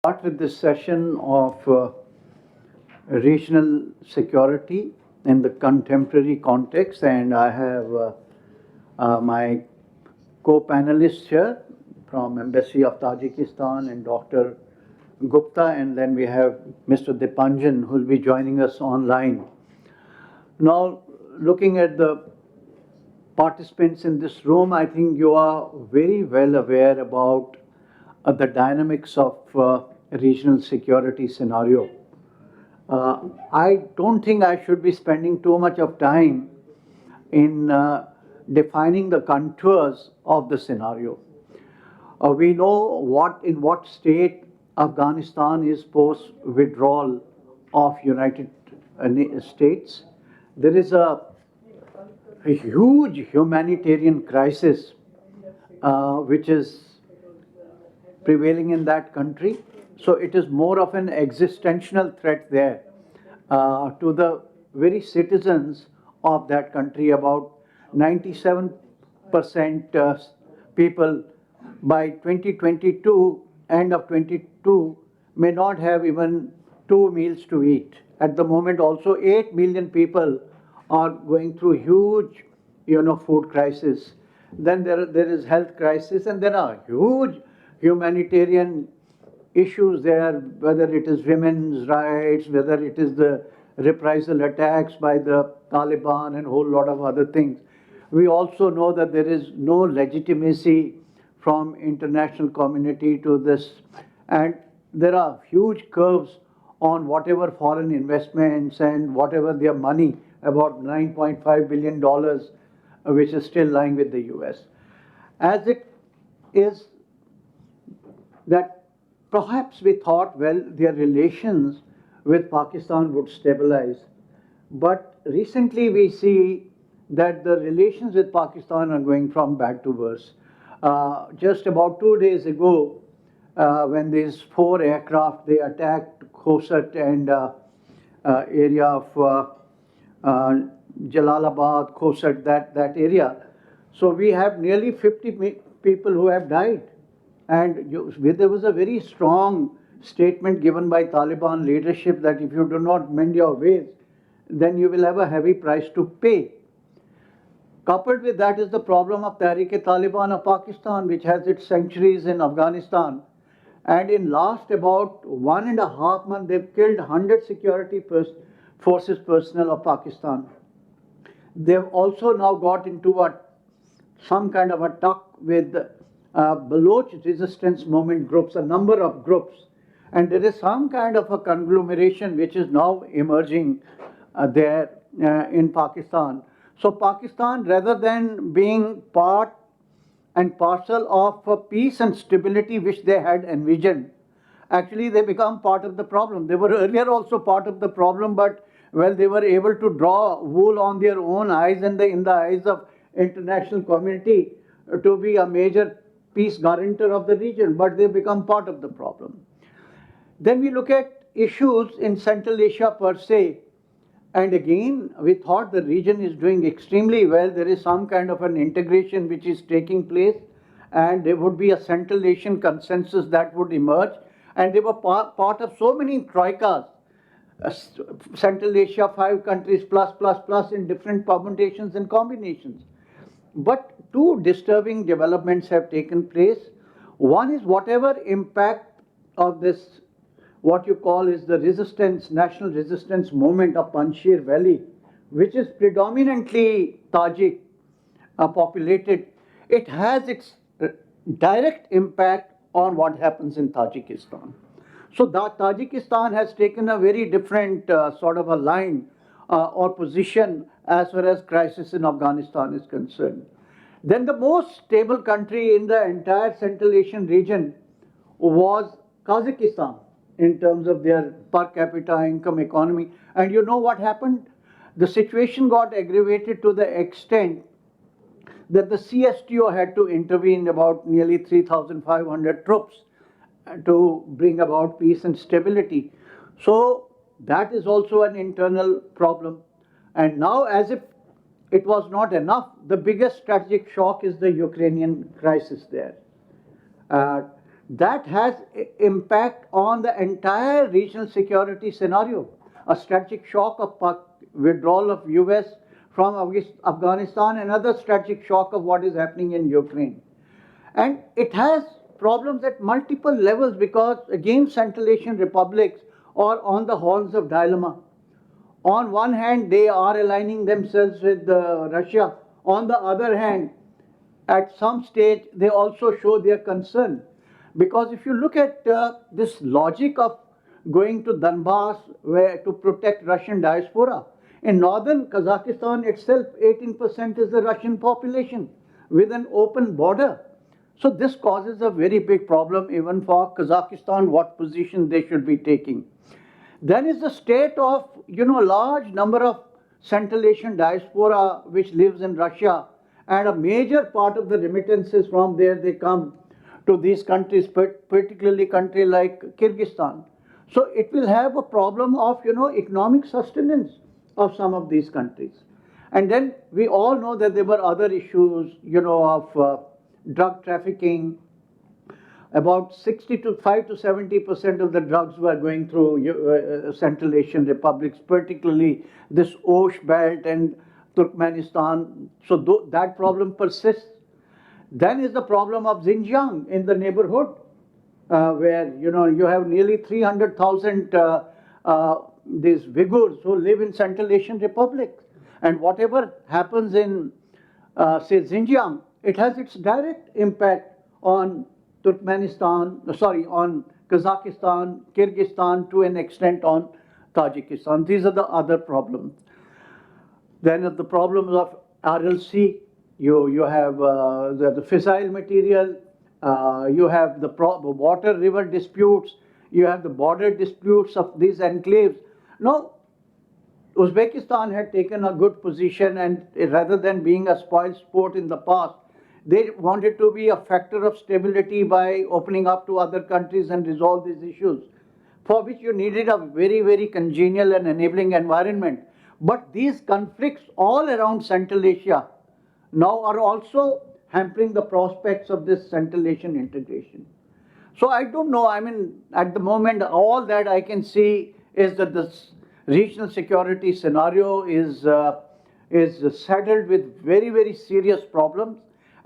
Start with this session of regional security in the contemporary context, and I have my co-panelists here from Embassy of Tajikistan and Dr. Gupta, and then we have Mr. Dipanjan who will be joining us online. Now, looking at the participants in this room, I think you are very well aware about the dynamics of regional security scenario. I don't think I should be spending too much of time in defining the contours of the scenario. We know in what state Afghanistan is post withdrawal of United States. There is a huge humanitarian crisis which is prevailing in that country. So it is more of an existential threat there to the very citizens of that country. About 97% people by 2022, end of 22, may not have even 2 meals to eat. At the moment also 8 million people are going through huge, food crisis. Then there is health crisis, and there are huge humanitarian issues there, whether it is women's rights, whether it is the reprisal attacks by the Taliban and a whole lot of other things. We also know that there is no legitimacy from international community to this, and there are huge curves on whatever foreign investments and whatever their money, about $9.5 billion, which is still lying with the US. As it is that perhaps we thought, well, their relations with Pakistan would stabilize. But recently we see that the relations with Pakistan are going from bad to worse. Just about 2 days ago, when these 4 aircraft, they attacked Khosat and area of Jalalabad, Khosat, that area. So we have nearly 50 people who have died. And there was a very strong statement given by Taliban leadership that if you do not mend your ways, then you will have a heavy price to pay. Coupled with that is the problem of Tehreek-e-Taliban of Pakistan, which has its sanctuaries in Afghanistan. And in last about 1.5 months, they've killed 100 security forces personnel of Pakistan. They've also now got into some kind of a tuck with Baloch resistance movement groups, a number of groups. And there is some kind of a conglomeration which is now emerging there in Pakistan. So Pakistan, rather than being part and parcel of peace and stability which they had envisioned, actually they become part of the problem. They were earlier also part of the problem, but well, they were able to draw wool on their own eyes and in the eyes of international community to be a major peace guarantor of the region, but they become part of the problem. Then we look at issues in Central Asia per se, and again we thought the region is doing extremely well. There is some kind of an integration which is taking place, and there would be a Central Asian consensus that would emerge, and they were part of so many troikas, Central Asia, 5 countries plus in different permutations and combinations. But 2 disturbing developments have taken place. One is whatever impact of this, what you call is the resistance, national resistance movement of Panjshir Valley, which is predominantly Tajik populated, it has its direct impact on what happens in Tajikistan. So that Tajikistan has taken a very different sort of a line or position as far as crisis in Afghanistan is concerned. Then the most stable country in the entire Central Asian region was Kazakhstan in terms of their per capita income economy. And you know what happened? The situation got aggravated to the extent that the CSTO had to intervene, about nearly 3,500 troops, to bring about peace and stability. So that is also an internal problem. And now, as if it was not enough, the biggest strategic shock is the Ukrainian crisis there. that has impact on the entire regional security scenario. A strategic shock of withdrawal of US from Afghanistan, another strategic shock of what is happening in Ukraine. And it has problems at multiple levels because, again, Central Asian republics are on the horns of dilemma. On one hand, they are aligning themselves with Russia. On the other hand, at some stage, they also show their concern. Because if you look at this logic of going to Donbass to protect Russian diaspora, in northern Kazakhstan itself, 18% is the Russian population with an open border. So this causes a very big problem even for Kazakhstan, what position they should be taking. Then is the state of, large number of Central Asian diaspora which lives in Russia, and a major part of the remittances from there, they come to these countries, particularly country like Kyrgyzstan. So it will have a problem of, economic sustenance of some of these countries. And then we all know that there were other issues, of drug trafficking. About 65 to 70% of the drugs were going through Central Asian republics, particularly this Osh belt and Turkmenistan. So that problem persists. Then is the problem of Xinjiang in the neighborhood, where you have nearly 300,000 these Uyghurs who live in Central Asian republics, and whatever happens in say Xinjiang, it has its direct impact on on Kazakhstan, Kyrgyzstan, to an extent on Tajikistan. These are the other problems. Then the problems of RLC, you have the fissile material, you have the water river disputes, you have the border disputes of these enclaves. Now, Uzbekistan had taken a good position, and rather than being a spoil sport in the past, they wanted to be a factor of stability by opening up to other countries and resolve these issues, for which you needed a very, very congenial and enabling environment. But these conflicts all around Central Asia now are also hampering the prospects of this Central Asian integration. So I don't know, at the moment, all that I can see is that this regional security scenario is saddled with very, very serious problems,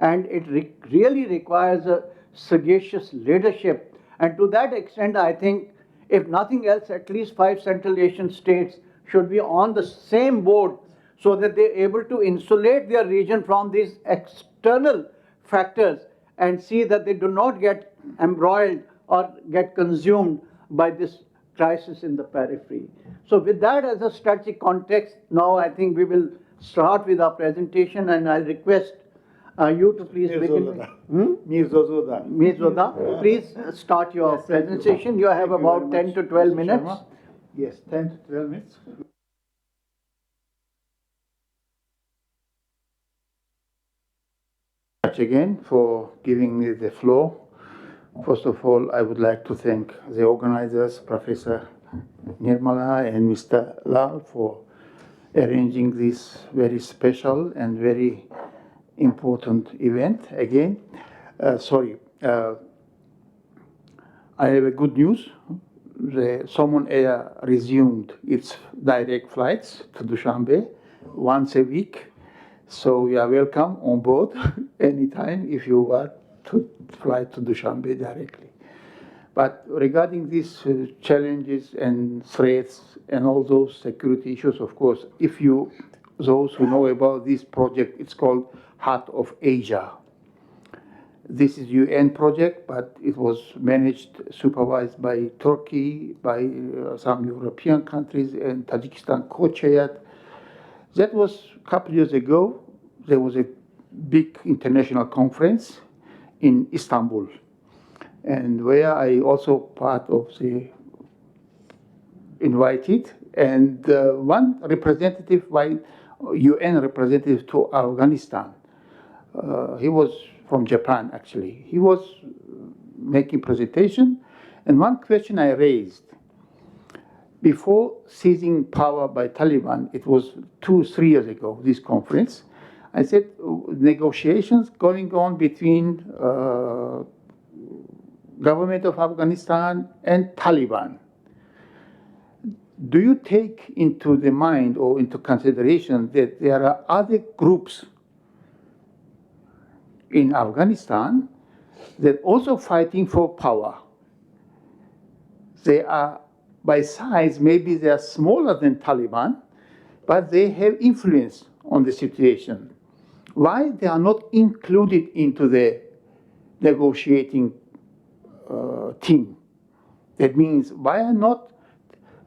and it really requires a sagacious leadership. And to that extent, I think, if nothing else, at least 5 Central Asian states should be on the same board, so that they're able to insulate their region from these external factors and see that they do not get embroiled or get consumed by this crisis in the periphery. So with that as a strategic context, now I think we will start with our presentation, and I'll request you to please begin. Ms. Zoda, please start your presentation. You have about 10 to 12 minutes. Yes, 10 to 12 minutes. Again for giving me the floor. First of all, I would like to thank the organizers, Professor Nirmala and Mr. Lal, for arranging this very special and very important event again. I have a good news. The Somon Air resumed its direct flights to Dushanbe once a week. So you are welcome on board anytime if you want to fly to Dushanbe directly. But regarding these challenges and threats and all those security issues, of course, those who know about this project, it's called Heart of Asia. This is UN project, but it was supervised by Turkey, by some European countries, and Tajikistan co-chaired. That was a couple of years ago. There was a big international conference in Istanbul, and where I also part of the invited, and one representative, UN representative to Afghanistan. He was from Japan, actually. He was making presentation, and one question I raised, before seizing power by Taliban, it was 2-3 years ago, this conference, I said, negotiations going on between government of Afghanistan, and Taliban. Do you take into the mind or into consideration that there are other groups in Afghanistan that also fighting for power? They are, by size, maybe they are smaller than Taliban, but they have influence on the situation. Why they are not included into the negotiating team? That means why are not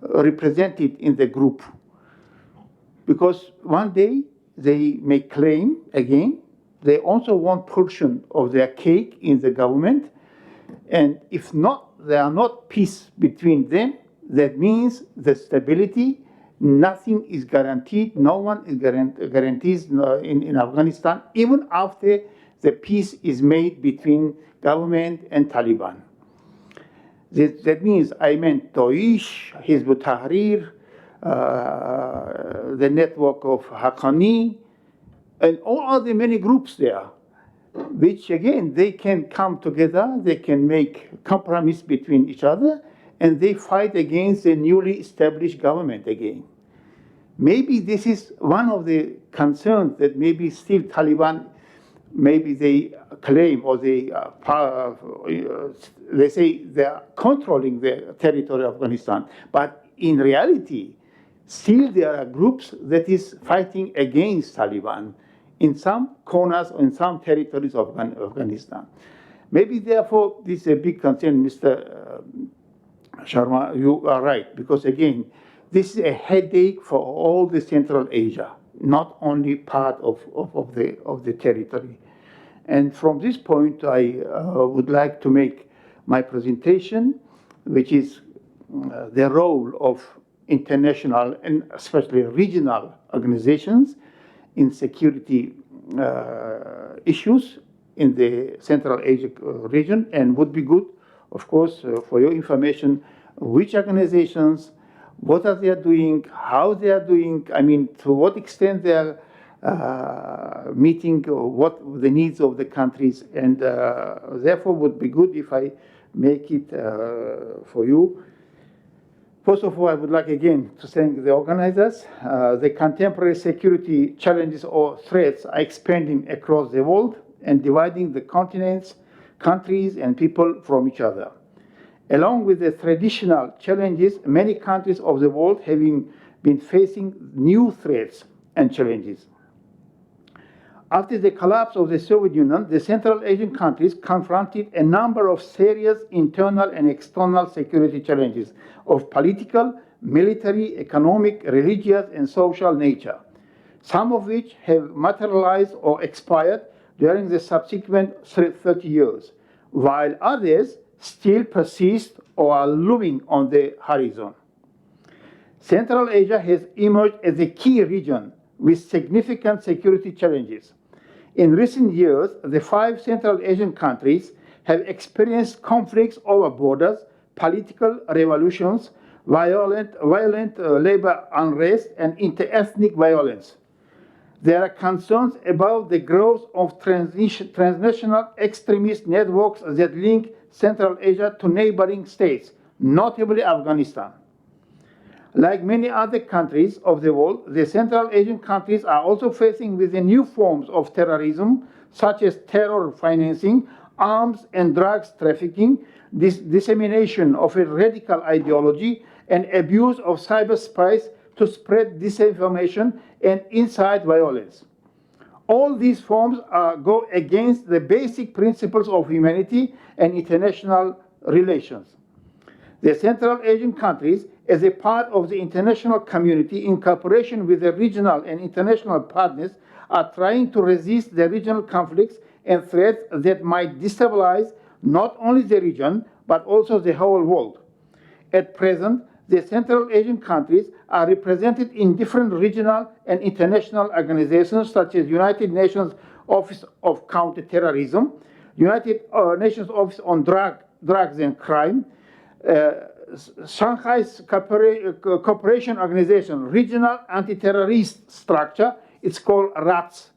represented in the group? Because one day they may claim again, they also want portion of their cake in the government, and if not, there are not peace between them. That means the stability, nothing is guaranteed, no one is guarantees in Afghanistan, even after the peace is made between government and Taliban. That means I meant Daesh, Hizb ut-Tahrir, the network of Haqqani, and all other many groups there, which again, they can come together, they can make compromise between each other, and they fight against the newly established government again. Maybe this is one of the concerns that maybe still Taliban, maybe they claim or they say they are controlling the territory of Afghanistan. But in reality, still there are groups that is fighting against Taliban in some corners or in some territories of Afghanistan. Maybe therefore this is a big concern, Mr. Sharma, you are right, because again, this is a headache for all the Central Asia, not only part of the territory. And from this point, I would like to make my presentation, which is the role of international and especially regional organizations in security issues in the Central Asia region, and would be good, of course, for your information, which organizations, what are they doing, how they are doing, I mean, to what extent they are meeting what the needs of the countries, and therefore would be good if I make it for you. First of all, I would like again to thank the organizers. The contemporary security challenges or threats are expanding across the world and dividing the continents, countries, and people from each other. Along with the traditional challenges, many countries of the world have been facing new threats and challenges. After the collapse of the Soviet Union, the Central Asian countries confronted a number of serious internal and external security challenges of political, military, economic, religious, and social nature, some of which have materialized or expired during the subsequent 30 years, while others still persist or are looming on the horizon. Central Asia has emerged as a key region with significant security challenges. In recent years, the 5 Central Asian countries have experienced conflicts over borders, political revolutions, violent labor unrest, and inter-ethnic violence. There are concerns about the growth of transnational extremist networks that link Central Asia to neighboring states, notably Afghanistan. Like many other countries of the world, the Central Asian countries are also facing with the new forms of terrorism, such as terror financing, arms and drugs trafficking, dissemination of a radical ideology, and abuse of cyberspace to spread disinformation and incite violence. All these forms go against the basic principles of humanity and international relations. The Central Asian countries, as a part of the international community in cooperation with the regional and international partners, are trying to resist the regional conflicts and threats that might destabilize not only the region, but also the whole world. At present, the Central Asian countries are represented in different regional and international organizations such as United Nations Office of Counterterrorism, United Nations Office on Drugs and Crime, Shanghai's Cooperation Organization, Regional Anti-Terrorist Structure, it's called RATS,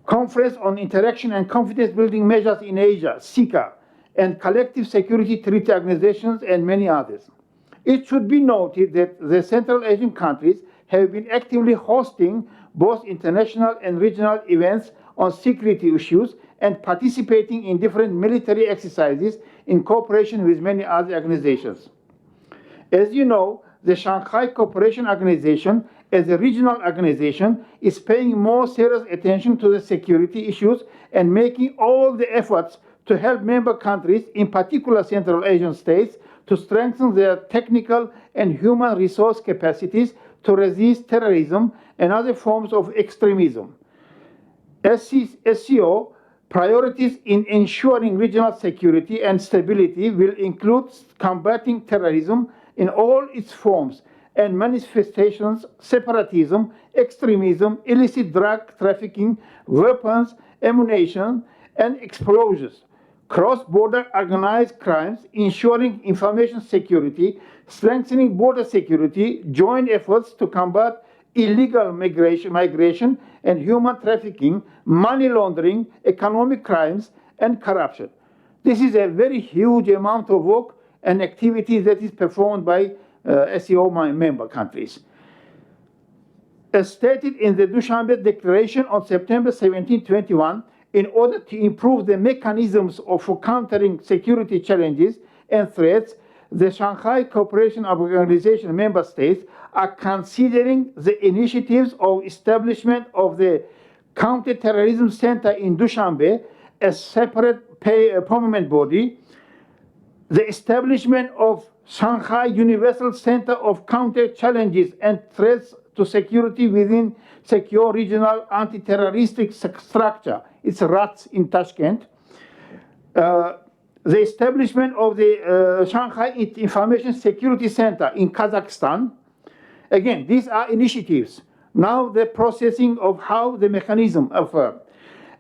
Conference on Interaction and Confidence Building Measures in Asia, SICA, and collective security treaty organizations, and many others. It should be noted that the Central Asian countries have been actively hosting both international and regional events on security issues and participating in different military exercises in cooperation with many other organizations. As you know, the Shanghai Cooperation Organization, as a regional organization, is paying more serious attention to the security issues and making all the efforts to help member countries, in particular Central Asian states, to strengthen their technical and human resource capacities to resist terrorism and other forms of extremism. SCO priorities in ensuring regional security and stability will include combating terrorism in all its forms and manifestations, separatism, extremism, illicit drug trafficking, weapons, ammunition, and explosives, cross-border organized crimes, ensuring information security, strengthening border security, joint efforts to combat illegal migration and human trafficking, money laundering, economic crimes, and corruption. This is a very huge amount of work and activity that is performed by SCO member countries. As stated in the Dushanbe Declaration on September 17, 2021, in order to improve the mechanisms for countering security challenges and threats, the Shanghai Cooperation Organization member states are considering the initiatives of establishment of the Counterterrorism Center in Dushanbe, a separate permanent body, the establishment of Shanghai Universal Center of Counter Challenges and Threats to Security within Secure Regional Anti-Terroristic Structure, it's RATS in Tashkent, the establishment of the Shanghai Information Security Center in Kazakhstan. Again, these are initiatives. Now the processing of how the mechanism of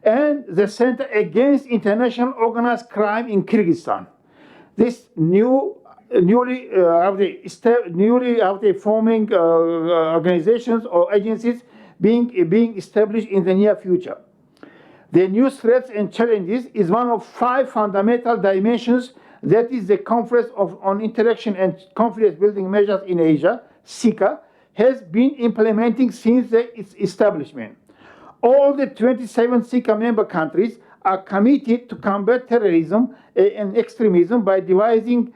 and the Center Against International Organized Crime in Kyrgyzstan. This newly forming organizations or agencies being established in the near future. The new threats and challenges is one of 5 fundamental dimensions that is the Conference on Interaction and Confidence Building Measures in Asia, CICA, has been implementing since its establishment. All the 27 CICA member countries are committed to combat terrorism and extremism by devising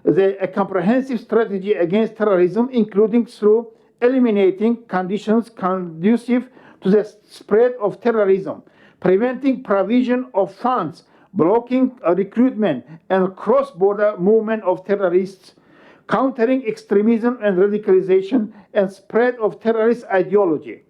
a comprehensive strategy against terrorism, including through eliminating conditions conducive to the spread of terrorism, preventing provision of funds, blocking recruitment and cross-border movement of terrorists, countering extremism and radicalization and spread of terrorist ideology,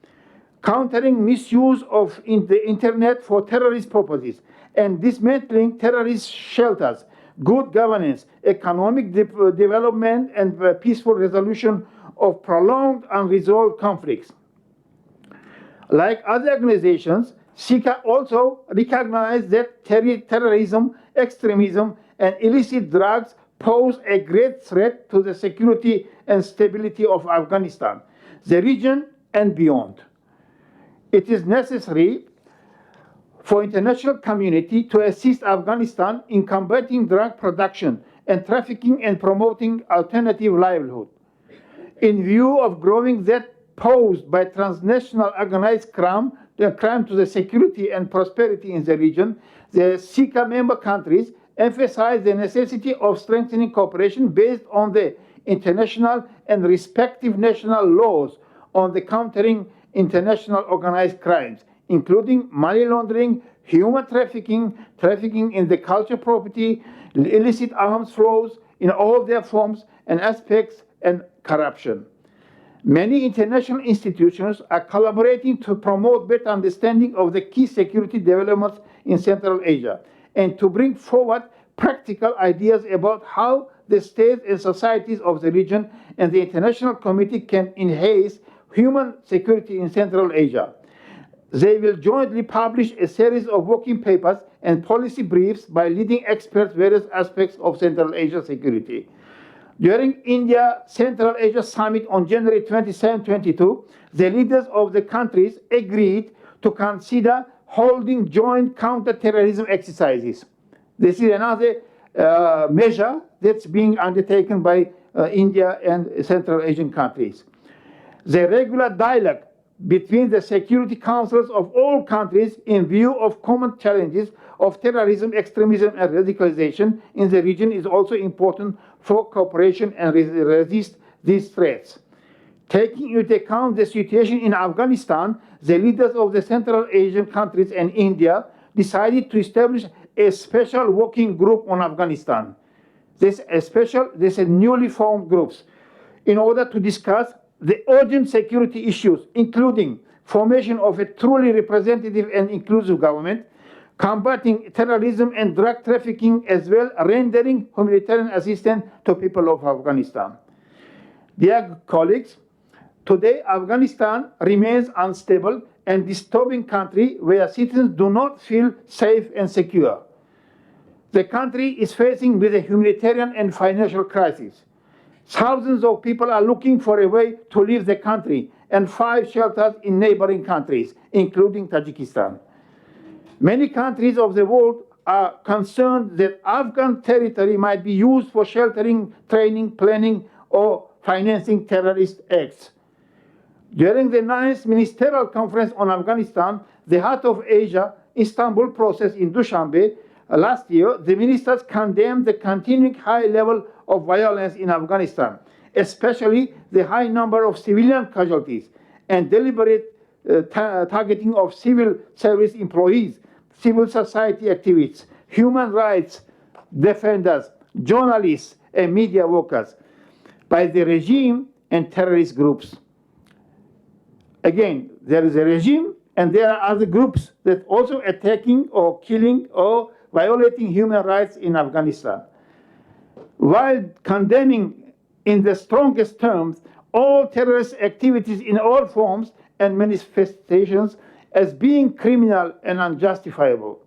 countering misuse of the internet for terrorist purposes, and dismantling terrorist shelters, good governance, economic development, and peaceful resolution of prolonged unresolved conflicts. Like other organizations, CICA also recognized that terrorism, extremism, and illicit drugs pose a great threat to the security and stability of Afghanistan, the region, and beyond. It is necessary for international community to assist Afghanistan in combating drug production and trafficking and promoting alternative livelihood. In view of growing threat posed by transnational organized crime to the security and prosperity in the region, the CICA member countries emphasize the necessity of strengthening cooperation based on the international and respective national laws on the countering international organized crimes, including money laundering, human trafficking, trafficking in the cultural property, illicit arms flows in all their forms and aspects, and corruption. Many international institutions are collaborating to promote better understanding of the key security developments in Central Asia and to bring forward practical ideas about how the states and societies of the region and the international community can enhance human security in Central Asia. They will jointly publish a series of working papers and policy briefs by leading experts various aspects of Central Asia security. During India Central Asia Summit on January 27, 2022, the leaders of the countries agreed to consider holding joint counter-terrorism exercises. This is another measure that's being undertaken by India and Central Asian countries. The regular dialogue between the security councils of all countries in view of common challenges of terrorism, extremism, and radicalization in the region is also important for cooperation and resist these threats. Taking into account the situation in Afghanistan, the leaders of the Central Asian countries and India decided to establish a special working group on Afghanistan. This is newly formed groups in order to discuss the urgent security issues, including formation of a truly representative and inclusive government, combating terrorism and drug trafficking, as well as rendering humanitarian assistance to people of Afghanistan. Dear colleagues, today Afghanistan remains unstable and disturbing country where citizens do not feel safe and secure. The country is facing with a humanitarian and financial crisis. Thousands of people are looking for a way to leave the country and find shelters in neighboring countries, including Tajikistan. Many countries of the world are concerned that Afghan territory might be used for sheltering, training, planning, or financing terrorist acts. During the 9th Ministerial Conference on Afghanistan, the Heart of Asia, Istanbul process in Dushanbe, last year, the ministers condemned the continuing high level of violence in Afghanistan, especially the high number of civilian casualties and deliberate targeting of civil service employees, civil society activists, human rights defenders, journalists, and media workers by the regime and terrorist groups. Again, there is a regime and there are other groups that also attacking or killing or violating human rights in Afghanistan. While condemning in the strongest terms all terrorist activities in all forms and manifestations as being criminal and unjustifiable,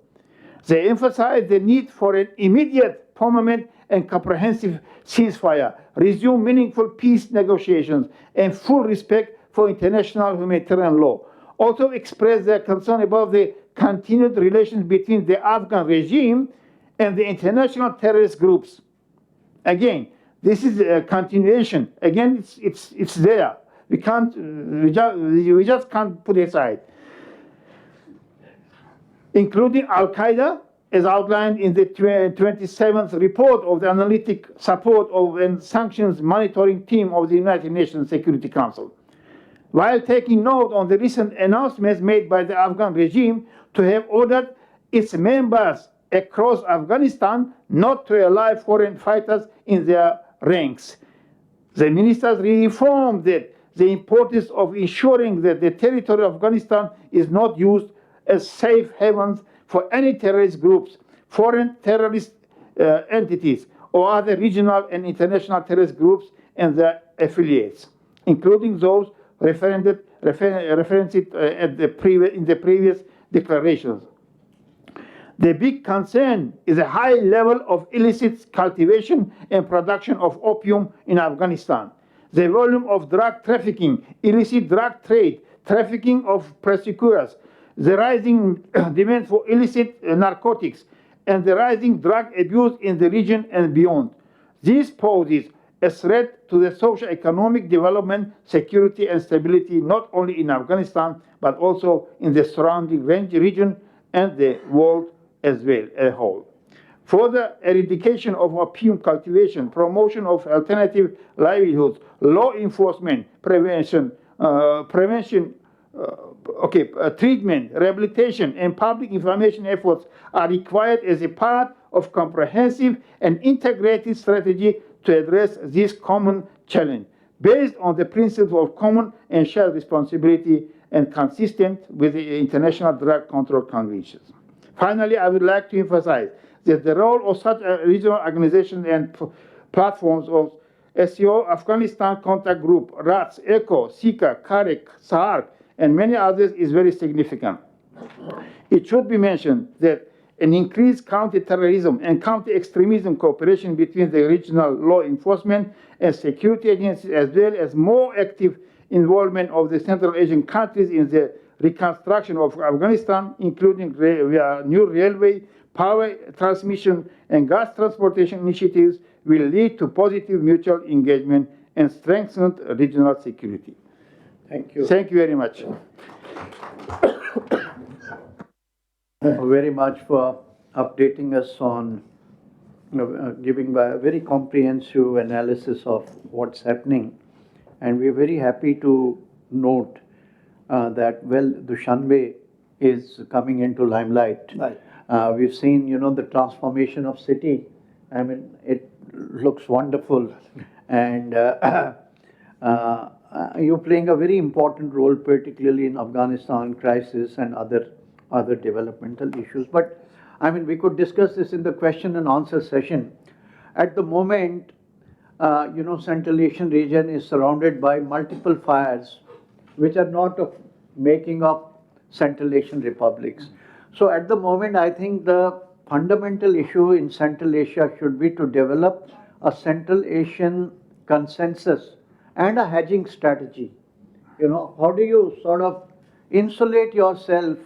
they emphasize the need for an immediate, permanent, and comprehensive ceasefire, resume meaningful peace negotiations, and full respect for international humanitarian law. Also express their concern about the continued relations between the Afghan regime and the international terrorist groups. Again, this is a continuation. Again, it's there. We just can't put it aside. Including Al-Qaeda, as outlined in the 27th report of the Analytic Support and Sanctions Monitoring Team of the United Nations Security Council. While taking note on the recent announcements made by the Afghan regime to have ordered its members across Afghanistan not to allow foreign fighters in their ranks, the ministers reaffirmed that the importance of ensuring that the territory of Afghanistan is not used as safe havens for any terrorist groups, foreign terrorist entities, or other regional and international terrorist groups and their affiliates, including those referenced in the previous declarations. The big concern is a high level of illicit cultivation and production of opium in Afghanistan. The volume of drug trafficking, illicit drug trade, trafficking of prosecutors, the rising demand for illicit narcotics, and the rising drug abuse in the region and beyond. This poses a threat to the socio-economic development, security, and stability not only in Afghanistan, but also in the surrounding region and the world as well as a whole. Further eradication of opium cultivation, promotion of alternative livelihoods, law enforcement, treatment, rehabilitation, and public information efforts are required as a part of comprehensive and integrated strategy to address this common challenge, based on the principle of common and shared responsibility and consistent with the International Drug Control Conventions. Finally, I would like to emphasize that the role of such regional organizations and platforms of SCO, Afghanistan Contact Group, RATS, ECHO, SICA, CAREC, SAARC, and many others is very significant. It should be mentioned that an increased counter-terrorism and counter-extremism cooperation between the regional law enforcement and security agencies, as well as more active involvement of the Central Asian countries in the reconstruction of Afghanistan, including via new railway power transmission, and gas transportation initiatives will lead to positive mutual engagement and strengthened regional security. Thank you. Thank you very much. Very much for updating us on giving a very comprehensive analysis of what's happening. And we're very happy to note that, well, Dushanbe is coming into limelight. Right. We've seen, the transformation of city. I mean, it looks wonderful. And you're playing a very important role, particularly in Afghanistan crisis and other developmental issues. But I mean, we could discuss this in the question and answer session. At the moment, Central Asian region is surrounded by multiple fires, which are not of making of Central Asian republics. So at the moment, I think the fundamental issue in Central Asia should be to develop a Central Asian consensus and a hedging strategy. How do you sort of insulate yourself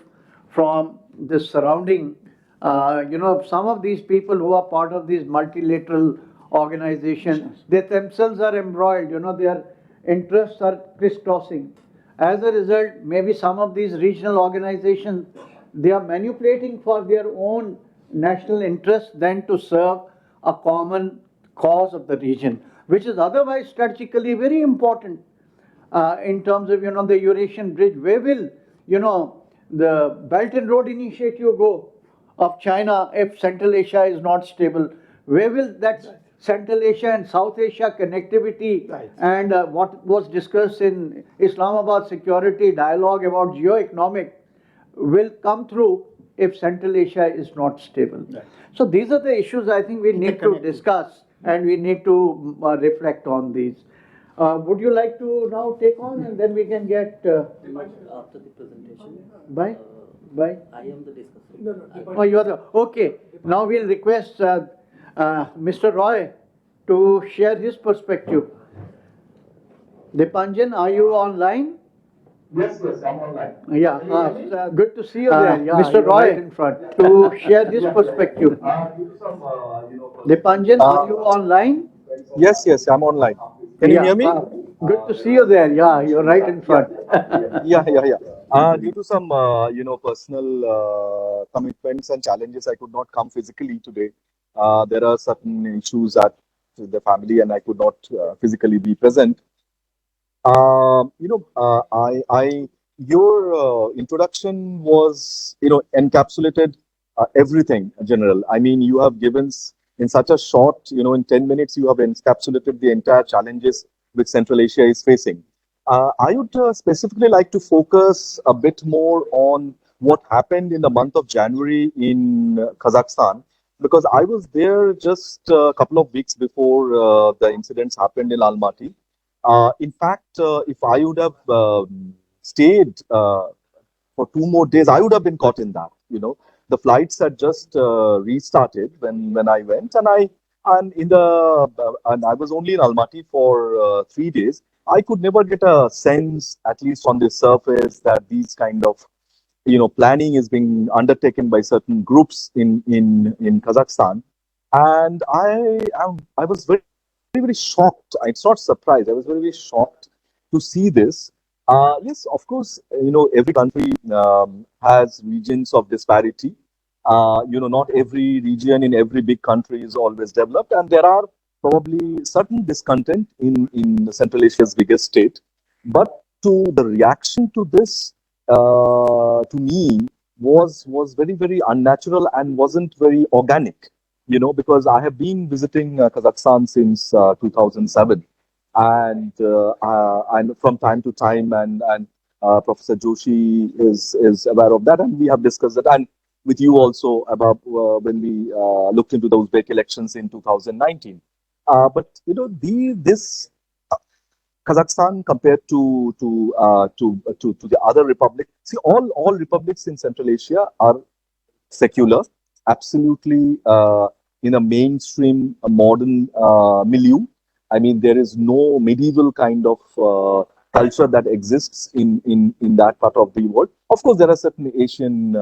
from the surrounding? Some of these people who are part of these multilateral organizations, they themselves are embroiled, their interests are crisscrossing. As a result, maybe some of these regional organizations, they are manipulating for their own national interests than to serve a common cause of the region, which is otherwise strategically very important. In terms of, the Eurasian Bridge, where will, the Belt and Road Initiative go of China if Central Asia is not stable? Where will that Central Asia and South Asia connectivity and what was discussed in Islamabad security dialogue about geoeconomic will come through if Central Asia is not stable? So these are the issues I think we need to discuss, and we need to reflect on these. Would you like to now take on, and then we can get After the presentation, by? I am the discussant. Oh, you are the okay. Now we'll request Mr. Roy to share his perspective. Dipanjan, are you online? Yes, I'm online. Yeah, good to see you there. Yeah, Mr. Roy right in front to share his perspective. Due to some, Dipanjan, are you online? Yes, I'm online. Can you hear me? Good to see you there. Yeah, you're right in front. Yeah. Due to some, personal commitments and challenges, I could not come physically today. There are certain issues at the family, and I could not physically be present. Your introduction was, encapsulated everything, General. I mean, you have given in such a short, in 10 minutes, you have encapsulated the entire challenges which Central Asia is facing. I would specifically like to focus a bit more on what happened in the month of January in Kazakhstan, because I was there just a couple of weeks before the incidents happened in Almaty. In fact, if I would have stayed for 2 more days, I would have been caught in that. The flights had just restarted when I went, and I was only in Almaty for 3 days. I could never get a sense, at least on the surface, that these kind of planning is being undertaken by certain groups in Kazakhstan, and I was very shocked. It's not surprised. I was very shocked to see this. Yes, of course, every country has regions of disparity. Not every region in every big country is always developed, and there are probably certain discontent in Central Asia's biggest state. But the reaction to this, to me, was very unnatural and wasn't very organic. Because I have been visiting Kazakhstan since 2007, and from time to time, and Professor Joshi is aware of that, and we have discussed that, and with you also about when we looked into those Uzbek elections in 2019. But this Kazakhstan compared to the other republics. See, all republics in Central Asia are secular, absolutely in a mainstream modern milieu. I mean, there is no medieval kind of culture that exists in that part of the world. Of course, there are certain Asian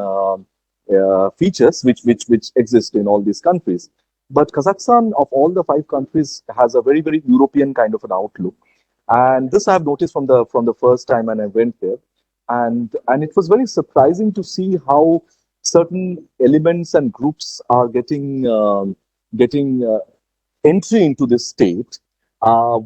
features which exist in all these countries. But Kazakhstan, of all the five countries, has a very European kind of an outlook, and this I have noticed from the first time when I went there, and it was very surprising to see how certain elements and groups are getting entry into this state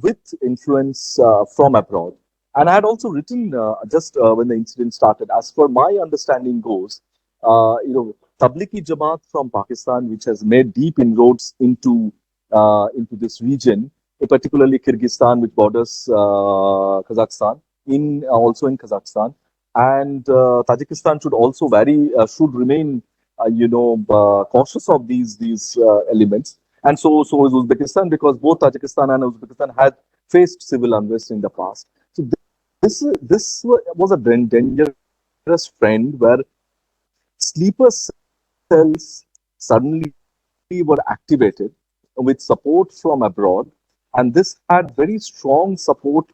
with influence from abroad. And I had also written just when the incident started, as per my understanding goes, Tablighi Jamaat from Pakistan, which has made deep inroads into this region, particularly Kyrgyzstan, which borders Kazakhstan, in also in Kazakhstan, and Tajikistan should also should remain cautious of these elements, and so is Uzbekistan, because both Tajikistan and Uzbekistan had faced civil unrest in the past. So this was a dangerous trend where sleeper cells suddenly were activated with support from abroad, and this had very strong support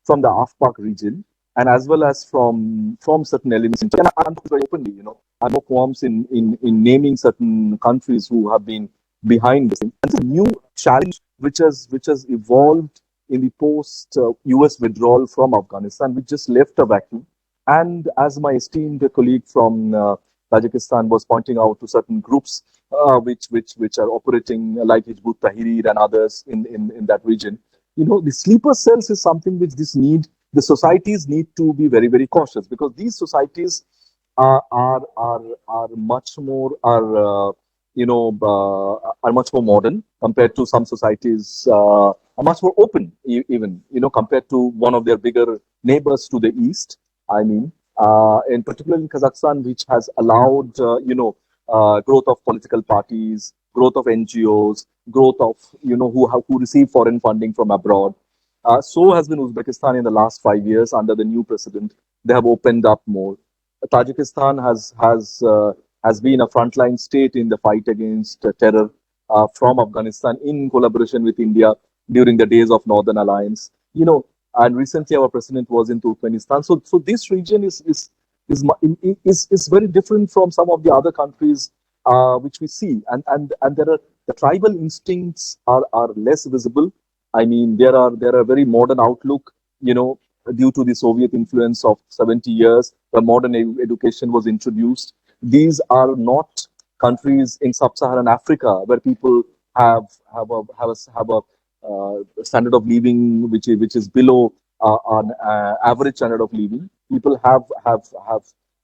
from the AFPAC region, and as well as from certain elements. And I'm very openly, I have no qualms in naming certain countries who have been behind this. And it's a new challenge which has evolved in the post US withdrawal from Afghanistan, which just left a vacuum. And as my esteemed colleague from Tajikistan was pointing out, to certain groups which are operating like Hizbut Tahrir and others in that region, the sleeper cells is something which the societies need to be very cautious, because these societies are much more are much more modern compared to some societies, are much more open, even compared to one of their bigger neighbors to the east. I mean, in particular in Kazakhstan, which has allowed growth of political parties, growth of NGOs, growth of who receive foreign funding from abroad. So has been Uzbekistan in the last 5 years under the new president. They have opened up more. Tajikistan has been a frontline state in the fight against terror from Afghanistan, in collaboration with India during the days of Northern Alliance. And recently our president was in Turkmenistan. So this region is very different from some of the other countries which we see, and the tribal instincts are less visible. I mean, there are very modern outlook, due to the Soviet influence of 70 years, where modern education was introduced. These are not countries in sub-Saharan Africa where people have a standard of living which is below an average standard of living. People have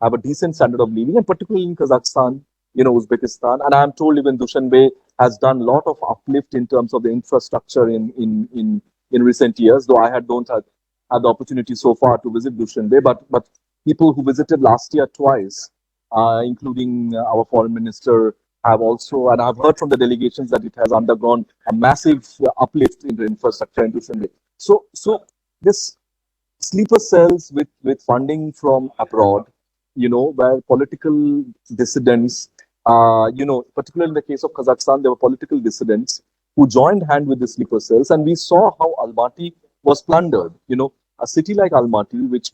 a decent standard of living, and particularly in Kazakhstan, Uzbekistan, and I'm told even Dushanbe has done a lot of uplift in terms of the infrastructure in recent years. Though I don't have had the opportunity so far to visit Dushanbe, but people who visited last year twice, including our foreign minister, have also, and I've heard from the delegations that it has undergone a massive uplift in the infrastructure in Dushanbe. So this sleeper cells with funding from abroad, where political dissidents, particularly in the case of Kazakhstan, there were political dissidents who joined hand with the sleeper cells, and we saw how Almaty was plundered. A city like Almaty, which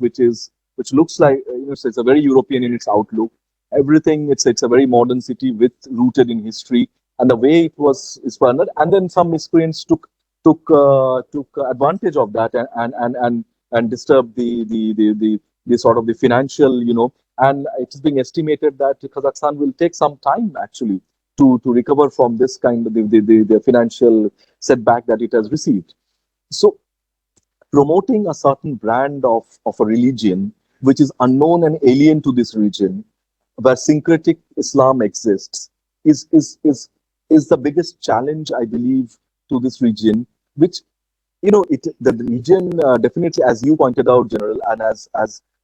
looks like, it's a very European in its outlook. Everything, it's a very modern city rooted in history, and the way is plundered, and then some miscreants took advantage of that and disturbed the sort of the financial, and it's being estimated that Kazakhstan will take some time actually to recover from this kind of the financial setback that it has received. So promoting a certain brand of a religion which is unknown and alien to this region, where syncretic Islam exists, is the biggest challenge, I believe, to this region, which the region definitely, as you pointed out, General, and as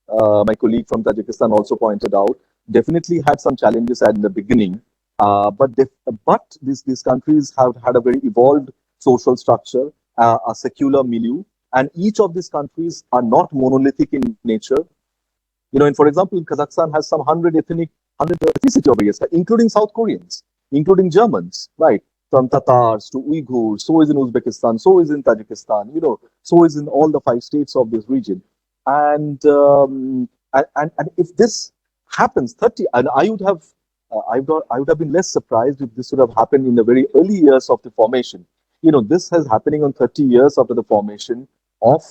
my colleague from Tajikistan also pointed out, definitely had some challenges at the beginning. But these countries have had a very evolved social structure, a secular milieu, and each of these countries are not monolithic in nature. For example, Kazakhstan has some 100 ethnicity over here, including South Koreans, including Germans, right? From Tatars to Uyghurs, so is in Uzbekistan, so is in Tajikistan, so is in all the 5 states of this region. And if this happens, 30, and I would have I would have been less surprised if this would have happened in the very early years of the formation. This has happening on 30 years after the formation of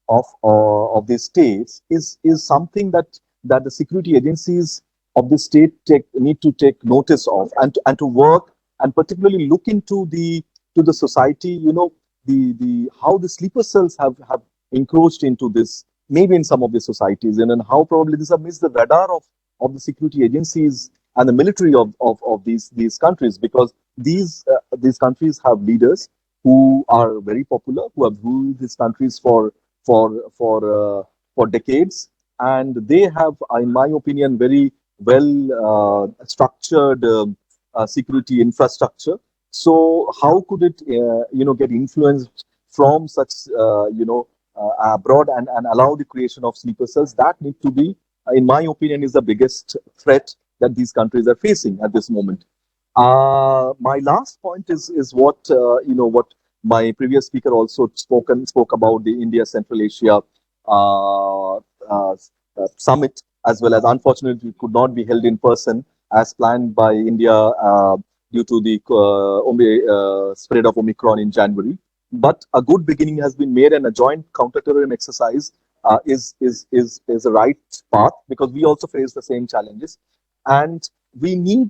of these states is something that the security agencies of the state need to take notice of, and to work and particularly look into the society. The how the sleeper cells have encroached into this, maybe in some of the societies, and how probably this have missed the radar of the security agencies and the military of these countries, because these countries have leaders who are very popular, who have ruled these countries for for for decades, and they have, in my opinion, very well structured security infrastructure. So how could it get influenced from such abroad, and allow the creation of sleeper cells? That need to be, in my opinion, is the biggest threat that these countries are facing at this moment. My last point is what what my previous speaker also spoke about, the India Central Asia summit, as well as, unfortunately, it could not be held in person as planned by India due to the spread of Omicron in January. But a good beginning has been made, and a joint counter-terrorism exercise is the right path, because we also face the same challenges. And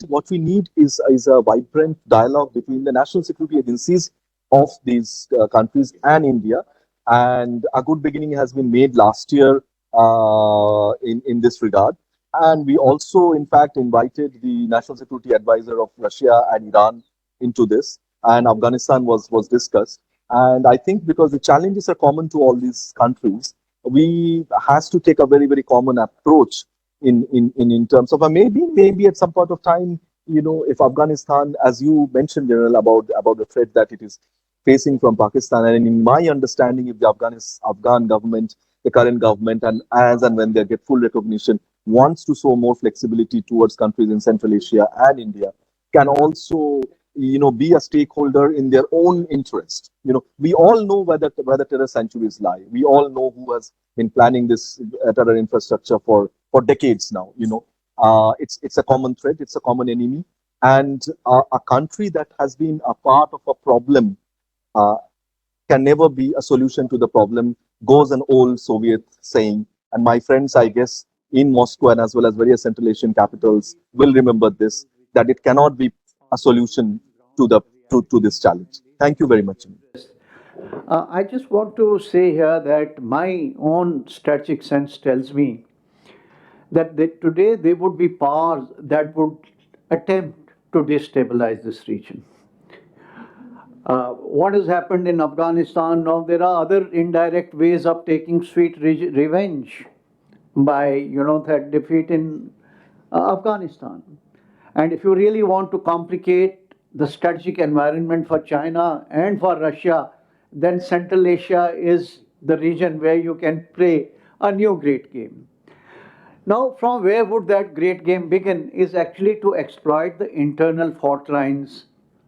what we need is a vibrant dialogue between the national security agencies of these countries and India. And a good beginning has been made last year in this regard. And we also, in fact, invited the national security advisor of Russia and Iran into this, and Afghanistan was discussed. And I think because the challenges are common to all these countries, we has to take a very, very common approach in terms of maybe at some point of time, if Afghanistan, as you mentioned, General, about the threat that it is facing from Pakistan, and in my understanding, if the Afghan government, the current government, and as and when they get full recognition, wants to show more flexibility towards countries in Central Asia and India, can also be a stakeholder in their own interest. We all know where the terror sanctuaries lie. We all know who has been planning this terror infrastructure for decades now. It's a common threat, it's a common enemy, and a country that has been a part of a problem uh, can never be a solution to the problem, goes an old Soviet saying. And my friends, I guess, in Moscow and as well as various Central Asian capitals will remember this, that it cannot be a solution to this challenge. Thank you very much. I just want to say here that my own strategic sense tells me that today there would be powers that would attempt to destabilize this region. What has happened in Afghanistan? Now there are other indirect ways of taking sweet revenge by that defeat in Afghanistan. And if you really want to complicate the strategic environment for China and for Russia, then Central Asia is the region where you can play a new great game. Now, from where would that great game begin is actually to exploit the internal fault lines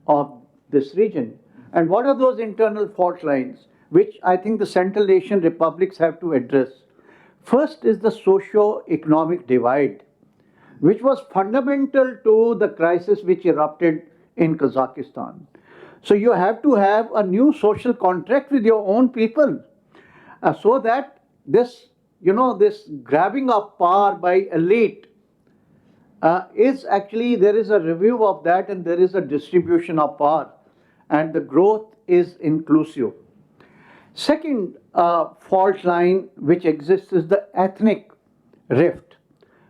of this region. And what are those internal fault lines, which I think the Central Asian republics have to address? First is the socio-economic divide, which was fundamental to the crisis which erupted in Kazakhstan. So you have to have a new social contract with your own people, so that this grabbing of power by elite is actually, there is a review of that, and there is a distribution of power, and the growth is inclusive. Second fault line which exists is the ethnic rift.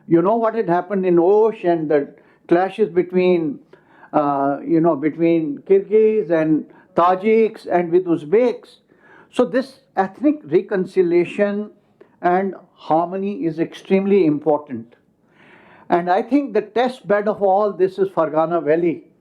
You know what had happened in Osh, and the clashes between between Kyrgyz and Tajiks and with Uzbeks. So this ethnic reconciliation and harmony is extremely important. And I think the test bed of all this is Fargana Valley,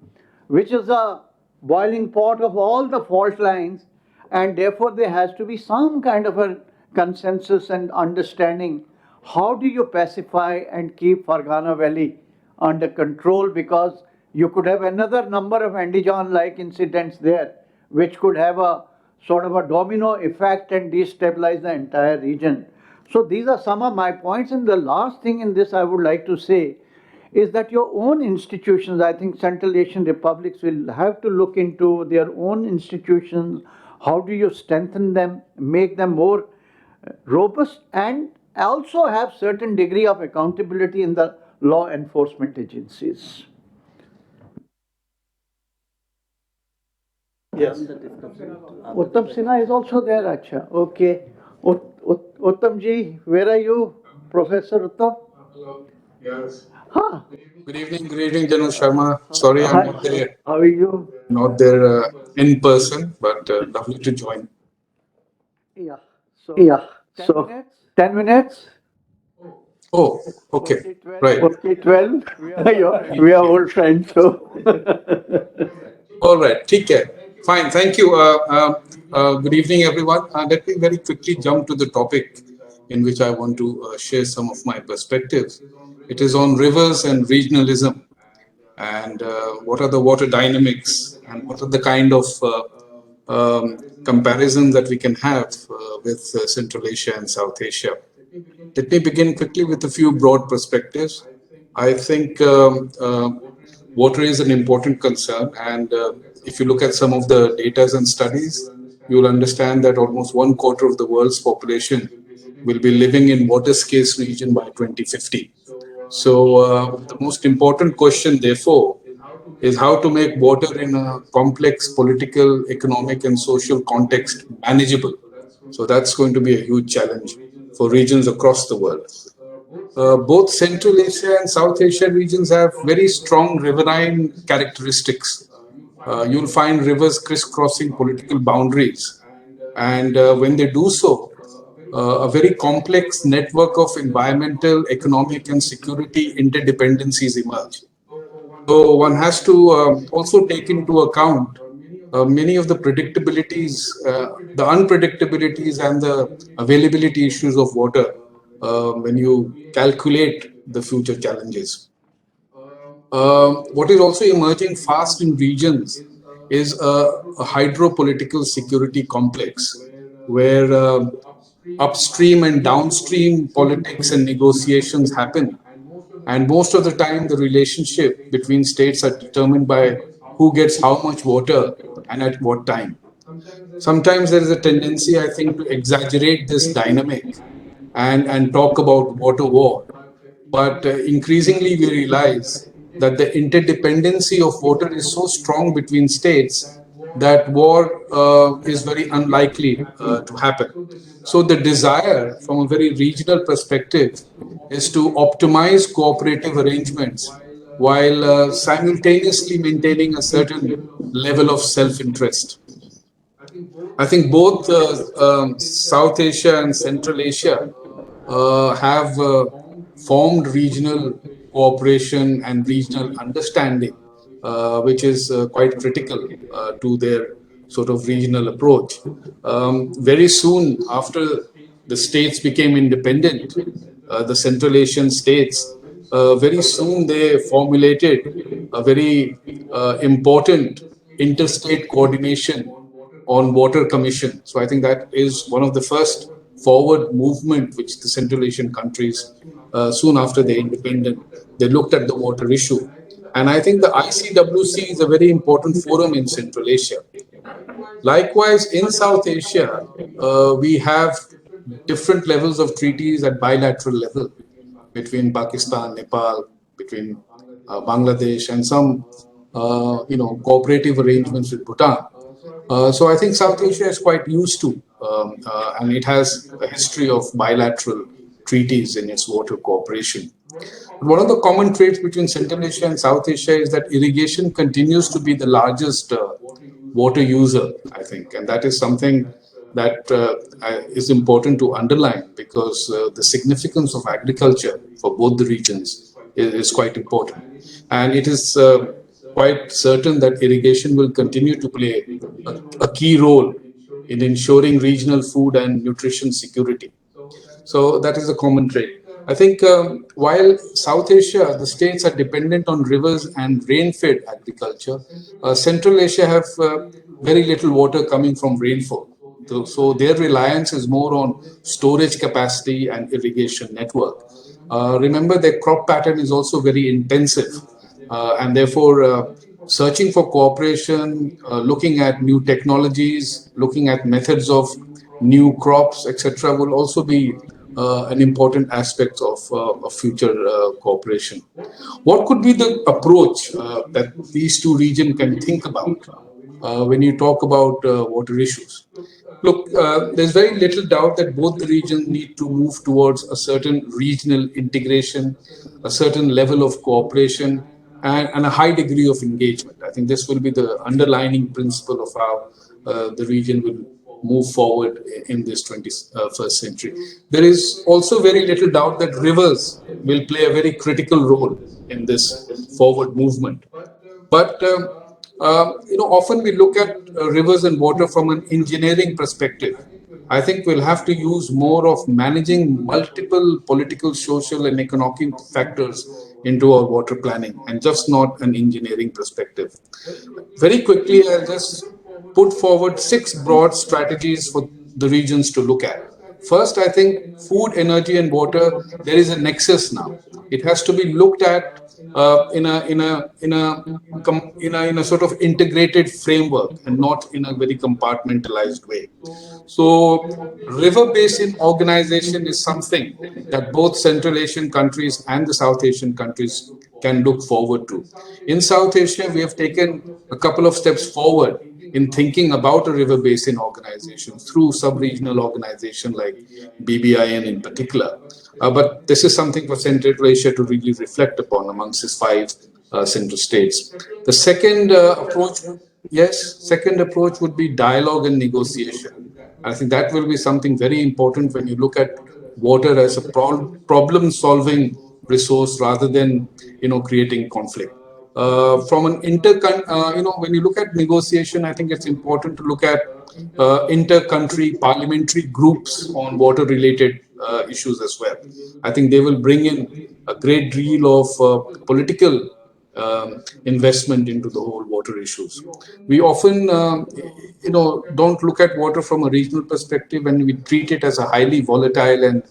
which is a boiling pot of all the fault lines, and therefore there has to be some kind of a consensus and understanding. How do you pacify and keep Fargana Valley under control? Because you could have another number of Andijan-like incidents there, which could have a sort of a domino effect and destabilize the entire region. So these are some of my points. And the last thing in this I would like to say is that your own institutions, I think Central Asian republics will have to look into their own institutions. How do you strengthen them, make them more robust, and also have certain degree of accountability in the law enforcement agencies? Yes. The discussion. Uttam Sinha is also there, Acha. Okay. Uttam ji, where are you? Professor Uttam? Hello. Yes. Huh. Good evening, General Sharma. Sorry, I'm Hi. not there, How are you? in person, but lovely to join. Yeah. Yeah. 10 minutes? Oh, okay, right. Okay, 12. We are old friends, so. All right, ठीक Fine, thank you. Good evening, everyone. Let me very quickly jump to the topic in which I want to share some of my perspectives. It is on rivers and regionalism, and what are the water dynamics, and what are the kind of comparison that we can have with Central Asia and South Asia. Let me begin quickly with a few broad perspectives. I think water is an important concern, and if you look at some of the data and studies, you will understand that almost 1/4 of the world's population will be living in water scarce region by 2050. So the most important question, therefore, is how to make water in a complex political, economic, and social context manageable. So that's going to be a huge challenge for regions across the world. Both Central Asia and South Asia regions have very strong riverine characteristics. You'll find rivers crisscrossing political boundaries. And when they do so, a very complex network of environmental, economic, and security interdependencies emerge. So one has to also take into account many of the predictabilities, the unpredictabilities, and the availability issues of water when you calculate the future challenges. What is also emerging fast in regions is a hydropolitical security complex where upstream and downstream politics and negotiations happen. And most of the time, the relationship between states are determined by who gets how much water and at what time. Sometimes there is a tendency, I think, to exaggerate this dynamic and talk about water war. But increasingly, we realize that the interdependency of water is so strong between states that war is very unlikely to happen. So, the desire from a very regional perspective is to optimize cooperative arrangements while simultaneously maintaining a certain level of self interest. I think both South Asia and Central Asia have formed regional cooperation and regional understanding, which is quite critical to their sort of regional approach. Very soon after the states became independent, the Central Asian states, very soon they formulated a very important interstate coordination on water commission. So I think that is one of the first forward movement which the Central Asian countries, soon after their independence, they looked at the water issue. And I think the ICWC is a very important forum in Central Asia. Likewise, in South Asia, we have different levels of treaties at bilateral level between Pakistan, Nepal, between Bangladesh, and some cooperative arrangements with Bhutan. So I think South Asia is quite used to, and it has a history of bilateral treaties in its water cooperation. One of the common traits between Central Asia and South Asia is that irrigation continues to be the largest water user, I think, and that is something that is important to underline because the significance of agriculture for both the regions is quite important. And it is quite certain that irrigation will continue to play a key role in ensuring regional food and nutrition security. So that is a common trait. I think while South Asia, the states are dependent on rivers and rain-fed agriculture, Central Asia have very little water coming from rainfall. So their reliance is more on storage capacity and irrigation network. Remember, their crop pattern is also very intensive, and therefore, searching for cooperation, looking at new technologies, looking at methods of new crops, etc., will also be an important aspect of future cooperation. What could be the approach that these two regions can think about when you talk about water issues? Look, there's very little doubt that both the regions need to move towards a certain regional integration, a certain level of cooperation, and a high degree of engagement. I think this will be the underlining principle of how the region will move forward in this 21st century. There is also very little doubt that rivers will play a very critical role in this forward movement. But often we look at rivers and water from an engineering perspective. I think we'll have to use more of managing multiple political, social, and economic factors into our water planning, and just not an engineering perspective. Very quickly, I'll just put forward 6 broad strategies for the regions to look at. First, I think food, energy, and water, there is a nexus now. It has to be looked at in a sort of integrated framework and not in a very compartmentalized way. So, river basin organization is something that both Central Asian countries and the South Asian countries can look forward to. In South Asia, we have taken a couple of steps forward in thinking about a river basin organization through sub-regional organization like BBIN in particular. But this is something for Central Asia to really reflect upon amongst its 5 central states. The second approach, yes, second approach would be dialogue and negotiation. I think that will be something very important when you look at water as a problem-solving resource rather than creating conflict. From an when you look at negotiation, I think it's important to look at inter-country parliamentary groups on water-related issues as well. I think they will bring in a great deal of political investment into the whole water issues. We often, don't look at water from a regional perspective, and we treat it as a highly volatile and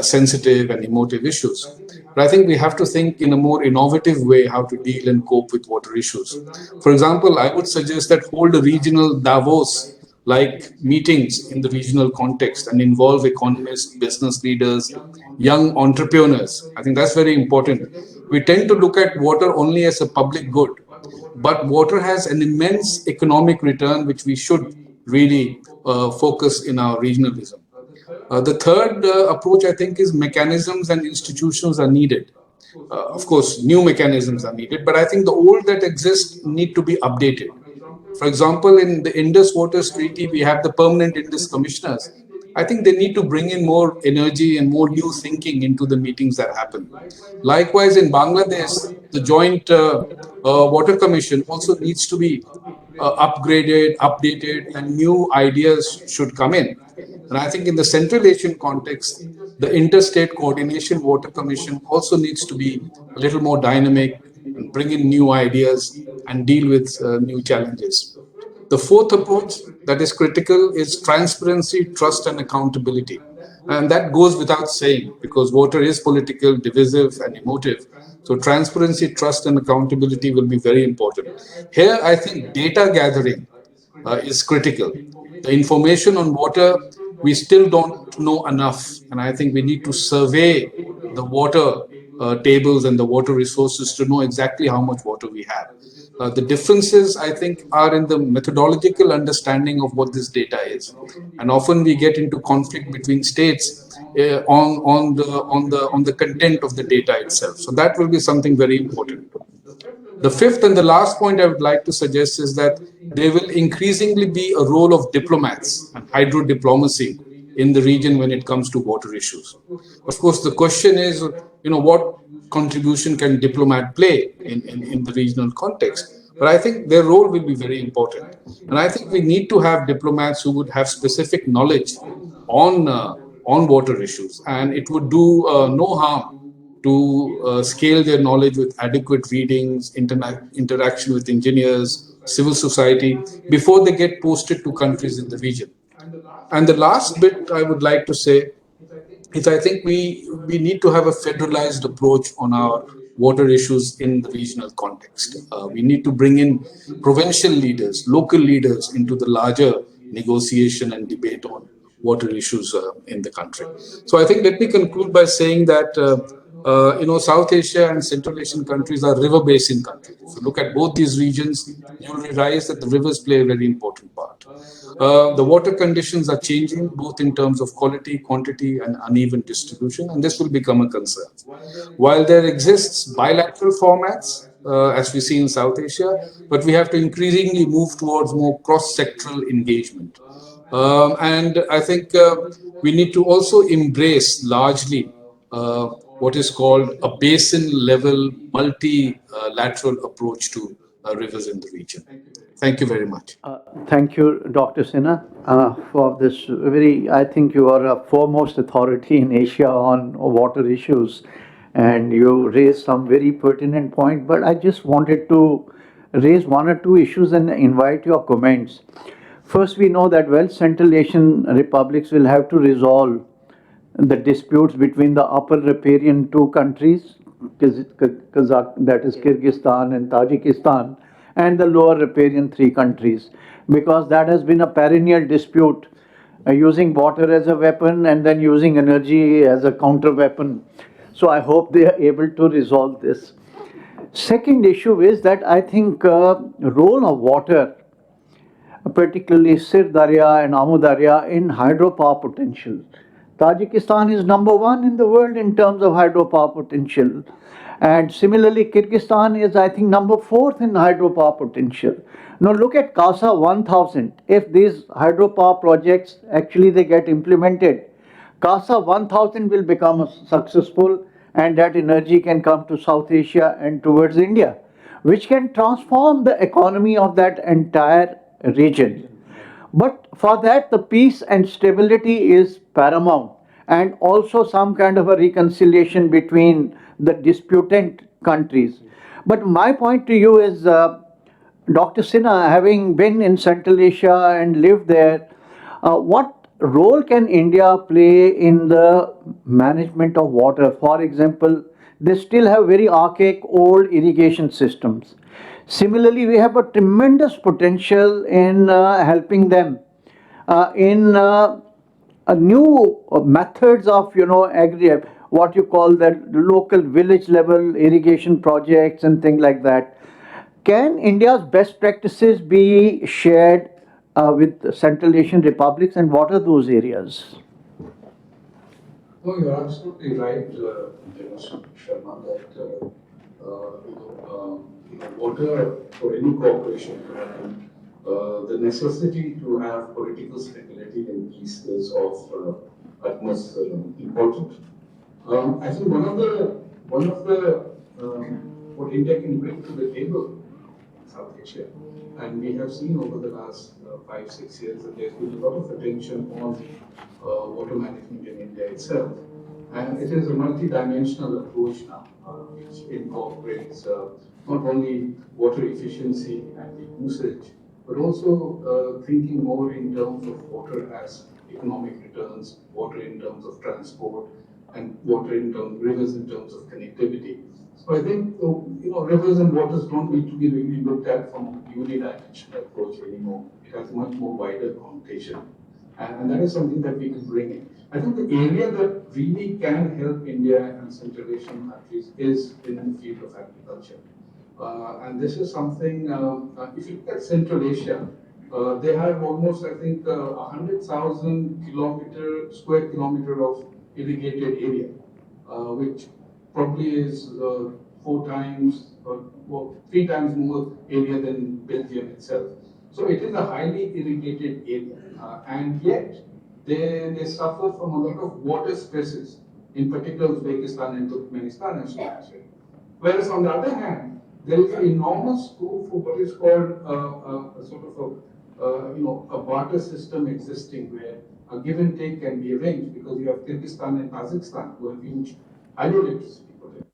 sensitive and emotive issues. But I think we have to think in a more innovative way how to deal and cope with water issues. For example, I would suggest that hold a regional Davos like meetings in the regional context and involve economists, business leaders, young entrepreneurs. I think that's very important. We tend to look at water only as a public good, but water has an immense economic return which we should really focus in our regionalism. The third approach, I think, is mechanisms and institutions are needed. Of course, new mechanisms are needed, but I think the old that exist need to be updated. For example, in the Indus Waters Treaty, we have the permanent Indus commissioners. I think they need to bring in more energy and more new thinking into the meetings that happen. Likewise, in Bangladesh, the Joint Water Commission also needs to be upgraded, updated, and new ideas should come in. And I think in the Central Asian context, the Interstate Coordination Water Commission also needs to be a little more dynamic and bring in new ideas and deal with new challenges. The fourth approach that is critical is transparency, trust, and accountability. And that goes without saying because water is political, divisive, and emotive. So, transparency, trust, and accountability will be very important. Here, I think data gathering is critical. The information on water, we still don't know enough. And I think we need to survey the water tables and the water resources to know exactly how much water we have. The differences, I think, are in the methodological understanding of what this data is, and often we get into conflict between states on the content of the data itself. So that will be something very important. The fifth and the last point I would like to suggest is that there will increasingly be a role of diplomats and hydro diplomacy in the region when it comes to water issues. Of course, the question is, what contribution can diplomat play in the regional context? But I think their role will be very important. And I think we need to have diplomats who would have specific knowledge on water issues. And it would do no harm to scale their knowledge with adequate readings, interaction with engineers, civil society, before they get posted to countries in the region. And the last bit I would like to say is I think we need to have a federalized approach on our water issues in the regional context. We need to bring in provincial leaders, local leaders into the larger negotiation and debate on water issues in the country. So I think let me conclude by saying that South Asia and Central Asian countries are river basin countries. If you look at both these regions, you'll realize that the rivers play a very important part. The water conditions are changing both in terms of quality, quantity, and uneven distribution, and this will become a concern. While there exists bilateral formats, as we see in South Asia, but we have to increasingly move towards more cross-sectoral engagement. And I think we need to also embrace largely what is called a basin level multilateral approach to rivers in the region. Thank you very much. Thank you, Dr. Sinha, for this very, I think you are a foremost authority in Asia on water issues, and you raised some very pertinent point, but I just wanted to raise one or two issues and invite your comments. First, we know that, well, Central Asian republics will have to resolve the disputes between the upper riparian two countries, that is Kyrgyzstan and Tajikistan, and the lower riparian three countries, because that has been a perennial dispute, using water as a weapon and then using energy as a counter weapon. So I hope they are able to resolve this. Second issue is that I think role of water, particularly Sir Darya and Amu Darya, in hydropower potential. Tajikistan is number one in the world in terms of hydropower potential. And similarly, Kyrgyzstan is, I think, number fourth in hydropower potential. Now look at Kasa 1000. If these hydropower projects actually they get implemented, Kasa 1000 will become successful, and that energy can come to South Asia and towards India, which can transform the economy of that entire region. But for that, the peace and stability is paramount, and also some kind of a reconciliation between the disputant countries. But my point to you is, Dr. Sinha, having been in Central Asia and lived there, what role can India play in the management of water? For example, they still have very archaic old irrigation systems. Similarly, we have a tremendous potential in helping them in new methods of, what you call the local village level irrigation projects and things like that. Can India's best practices be shared with Central Asian republics, and what are those areas? No, you're absolutely right, Mr. Sharma, that water for any cooperation to happen, the necessity to have political stability and peace is of utmost importance. I think what India can bring to the table in South Asia, and we have seen over the last 5-6 years that there's been a lot of attention on water management in India itself. And it is a multi-dimensional approach now, which incorporates not only water efficiency and the usage, but also thinking more in terms of water as economic returns, water in terms of transport, and water in terms, rivers in terms of connectivity. So I think rivers and waters don't need to be really looked at from a unidimensional approach anymore. It has a much more wider connotation, and that is something that we can bring in. I think the area that really can help India and Central Asian countries is in the field of agriculture. And this is something, if you look at Central Asia, they have almost, I think, 100,000 square kilometer of irrigated area, which probably is 4 times, well, 3 times more area than Belgium itself. So it is a highly irrigated area, and yet they suffer from a lot of water stresses, in particular Uzbekistan and Turkmenistan, as mentioned. Whereas on the other hand, there is an enormous scope for what is called a sort of a barter system existing, where a give and take can be arranged, because you have Kyrgyzstan and Kazakhstan who have huge hydroelectricity potential.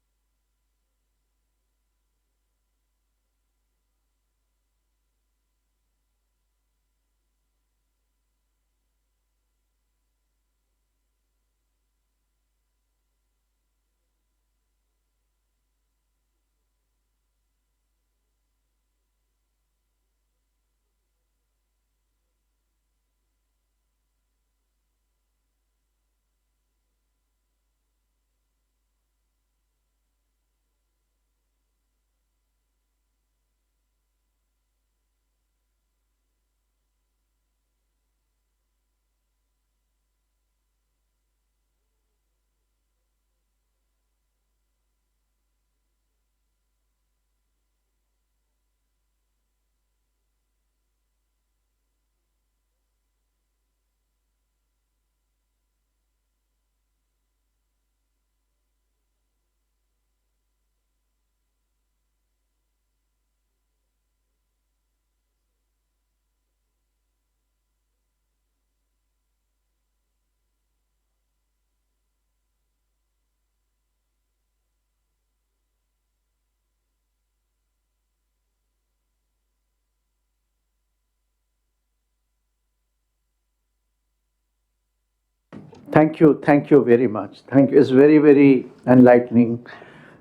Thank you very much. Thank you. It's very, very enlightening.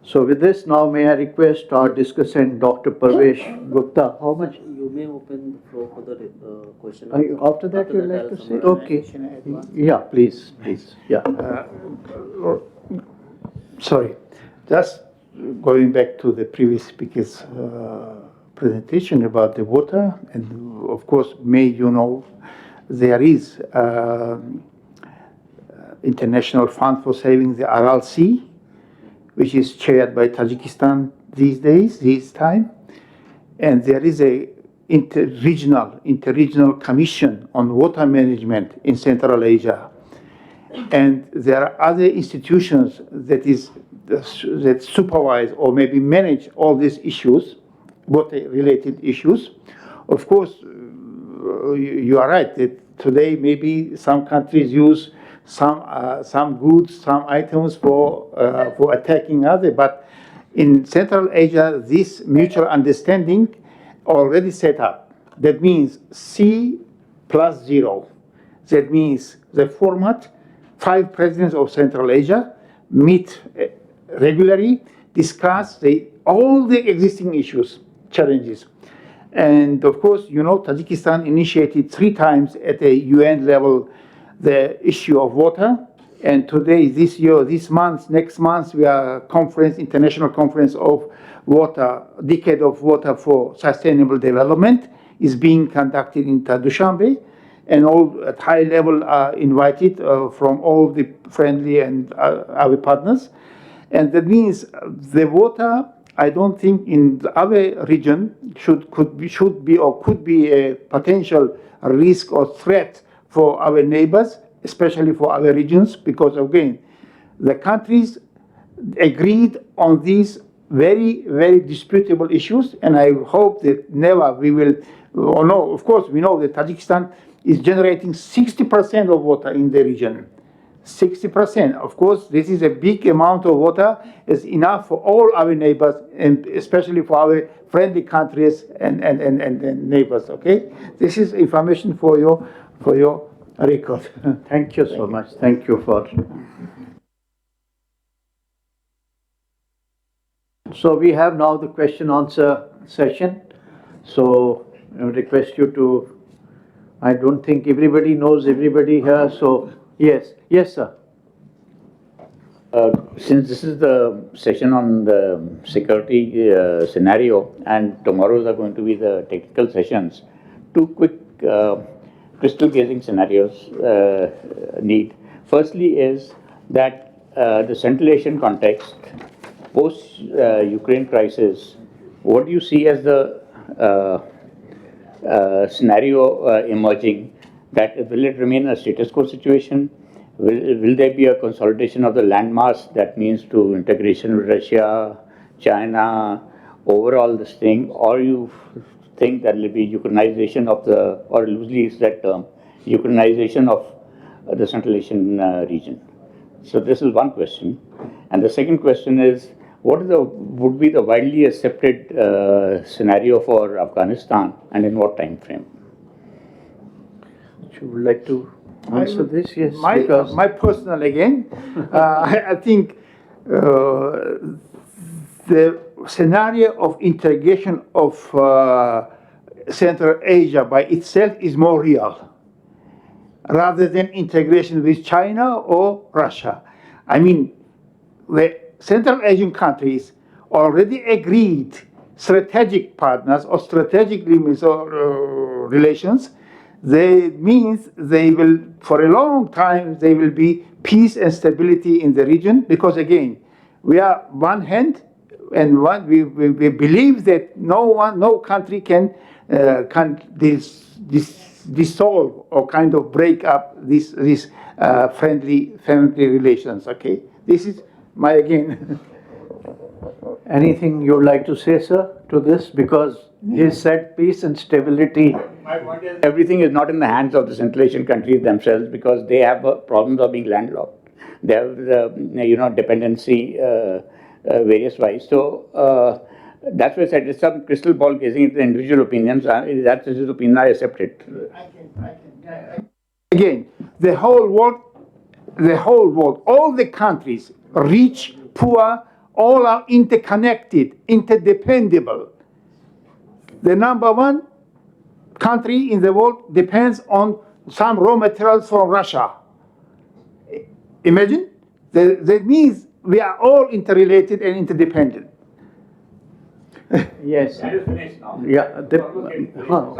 So with this, now may I request our discussant, Dr. Parvesh Gupta, how much? You may open the floor for the question. After that, you'd like to say? Okay. Advance. Yeah, please, please. Yeah. Sorry, just going back to the previous speaker's presentation about the water, and of course, there is International Fund for Saving the Aral Sea, which is chaired by Tajikistan this time, and there is a interregional commission on water management in Central Asia. And there are other institutions that supervise or maybe manage all these issues, water-related issues. Of course, you are right that today maybe some countries use some goods, some items for attacking others, but in Central Asia, this mutual understanding already set up. That means C+0. That means the format. 5 presidents of Central Asia meet regularly, discuss all the existing issues, challenges. And of course, Tajikistan initiated 3 times at a UN level the issue of water. And today, this year, this month, next month, we are international conference of water, Decade of Water for Sustainable Development is being conducted in Dushanbe. And all at high level are invited from all the friendly and our partners. And that means the water, I don't think in our region could be a potential risk or threat for our neighbors, especially for our regions, because again, the countries agreed on these very, very disputable issues, and I hope that never we will, of course, we know that Tajikistan is generating 60% of water in the region. 60%. Of course, this is a big amount of water. It's enough for all our neighbors, and especially for our friendly countries and neighbors. Okay, this is information for your record. Thank you so much. Thank you for. So we have now the question answer session. So I request you to. I don't think everybody knows everybody here. So yes, sir. Since this is the session on the security scenario, and tomorrows are going to be the technical sessions, 2 quick crystal gazing scenarios need. Firstly is that the Central Asian context, post Ukraine crisis, what do you see as the scenario emerging? That will it remain a status quo situation? Will there be a consolidation of the landmass that means to integration with Russia, China, overall this thing, or you think that will be Ukrainization of the, or loosely is that term, Ukrainization of the Central Asian region? So this is one question. And the second question is, what is would be the widely accepted scenario for Afghanistan, and in what time frame? You would like to answer this? Yes. My personal again, I think the scenario of integration of Central Asia by itself is more real, rather than integration with China or Russia. I mean, the Central Asian countries already agreed strategic partners or strategic limits or relations. They means they will, for a long time, they will be peace and stability in the region, because again, we are one hand, and we believe that no country can dissolve or kind of break up these friendly relations. Okay, this is my again. Anything you would like to say, sir, to this? Because he said peace and stability. My point is, everything is not in the hands of the Central Asian countries themselves, because they have problems of being landlocked. They have dependency various wise. So that's why I said it's some crystal ball gazing into the individual opinions. That's his opinion. I accept it. Again, the whole world the whole world, all the countries, rich, poor, all are interconnected, interdependable. The number one country in the world depends on some raw materials from Russia. Imagine, that means we are all interrelated and interdependent. Yes. That is finished now. Yeah.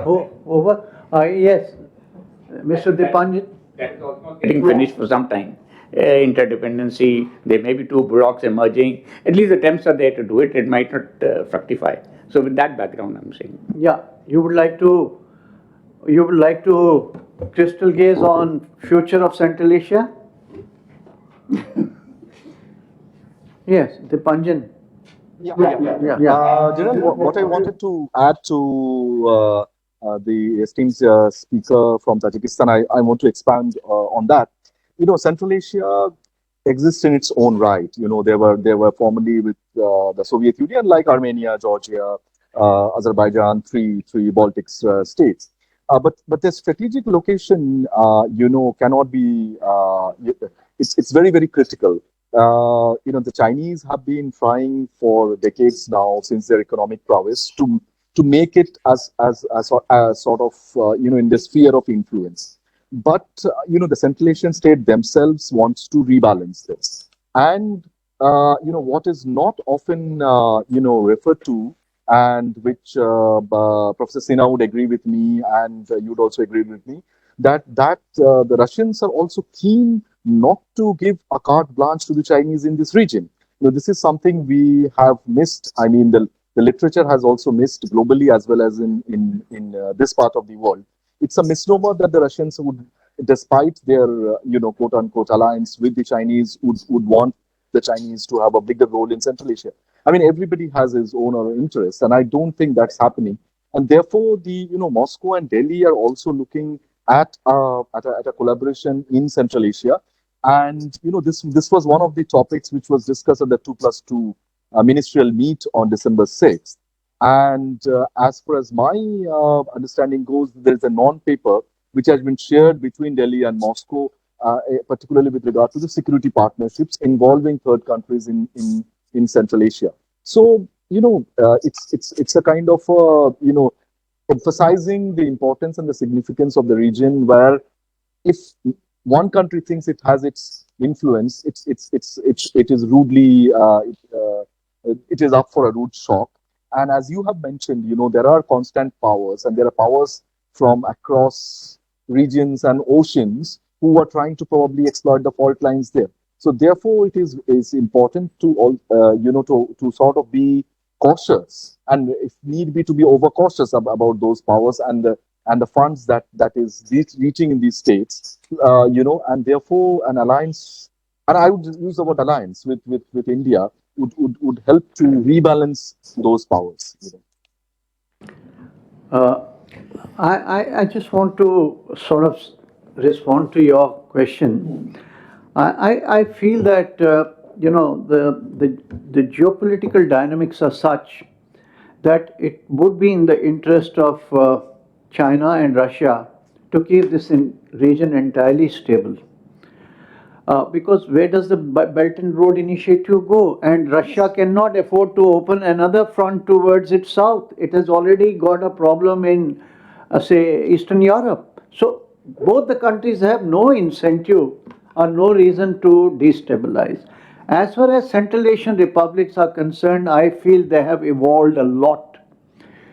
Over? Yes. Mr. Dipanjan? That is almost getting finished for some time. Interdependency, there may be two blocks emerging. At least attempts are there to do it. It might not fructify. So with that background, I'm saying. Yeah. You would like to crystal gaze on future of Central Asia? Yes, Dipanjan. Yeah. Yeah. What I wanted to add to the esteemed speaker from Tajikistan, I want to expand on that. Central Asia exists in its own right. There were formerly with the Soviet Union, like Armenia, Georgia, Azerbaijan, three Baltic states. But their strategic location, cannot be. It's very, very critical. The Chinese have been trying for decades now, since their economic prowess, to make it as sort of in the sphere of influence. But the Central Asian state themselves wants to rebalance this, and what is not often referred to, and which Professor Sinha would agree with me, and you'd also agree with me, that the Russians are also keen not to give a carte blanche to the Chinese in this region. This is something we have missed. I mean, the literature has also missed globally as well as in this part of the world. It's a misnomer that the Russians would, despite their quote unquote alliance with the Chinese, would want the Chinese to have a bigger role in Central Asia. I mean, everybody has his own interest, and I don't think that's happening. And therefore, the Moscow and Delhi are also looking at a collaboration in Central Asia. And this was one of the topics which was discussed at the 2+2 ministerial meet on December 6th. And as far as my understanding goes, there is a non-paper which has been shared between Delhi and Moscow, particularly with regard to the security partnerships involving third countries in Central Asia. So it's a kind of emphasizing the importance and the significance of the region, where if one country thinks it has its influence, it is rudely it is up for a rude shock. And as you have mentioned, there are constant powers, and there are powers from across regions and oceans who are trying to probably exploit the fault lines there. So therefore, it is important to all to sort of be cautious, and if need be, to be overcautious about those powers and the funds that is reaching in these states, and therefore an alliance, and I would use the word alliance with India would help to rebalance those powers. I just want to sort of respond to your question. I feel that the geopolitical dynamics are such that it would be in the interest of China and Russia to keep this region entirely stable. Because where does the Belt and Road Initiative go? And Russia cannot afford to open another front towards its south. It has already got a problem in, say, Eastern Europe. So both the countries have no incentive or no reason to destabilize. As far as Central Asian republics are concerned, I feel they have evolved a lot.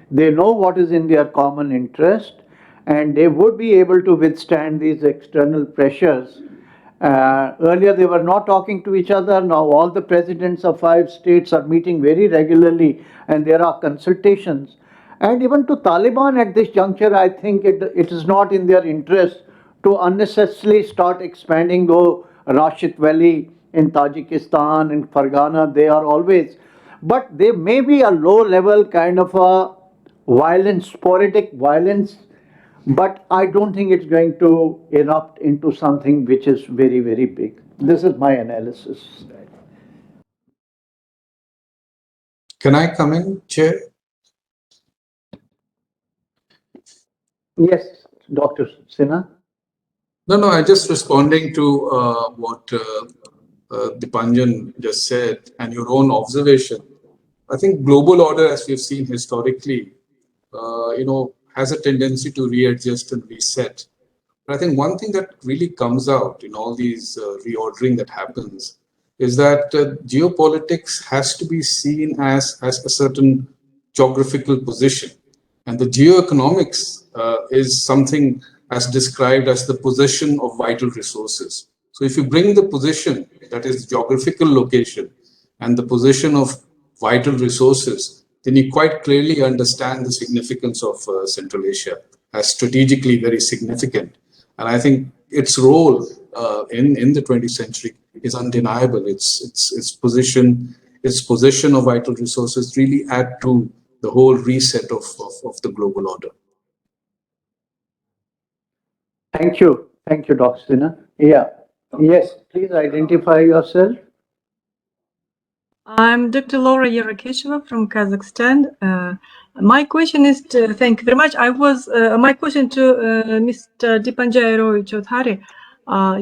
They know what is in their common interest, and they would be able to withstand these external pressures. Earlier, they were not talking to each other. Now, all the presidents of 5 states are meeting very regularly, and there are consultations. And even to Taliban at this juncture, I think it is not in their interest to unnecessarily start expanding, though Rashid Valley in Tajikistan and Fargana, they are always. But there may be a low level kind of a violence, sporadic violence, but I don't think it's going to erupt into something which is very, very big. This is my analysis. Can I come in, Chair? Yes, Dr. Sinha? No, I just responding to what Dipanjan just said and your own observation. I think global order, as we've seen historically, has a tendency to readjust and reset. But I think one thing that really comes out in all these reordering that happens is that geopolitics has to be seen as a certain geographical position. And the geoeconomics is something as described as the possession of vital resources. So if you bring the position, that is geographical location, and the position of vital resources, then you quite clearly understand the significance of Central Asia as strategically very significant. And I think its role in the 20th century is undeniable. Its possession of vital resources really add to the whole reset of the global order. Thank you. Thank you, Dr. Sinha. Yeah. Yes, please identify yourself. I'm Dr. Laura Yerakesheva from Kazakhstan. My question is thank you very much. My question to Mr. Dipanjay Roy Choudhary.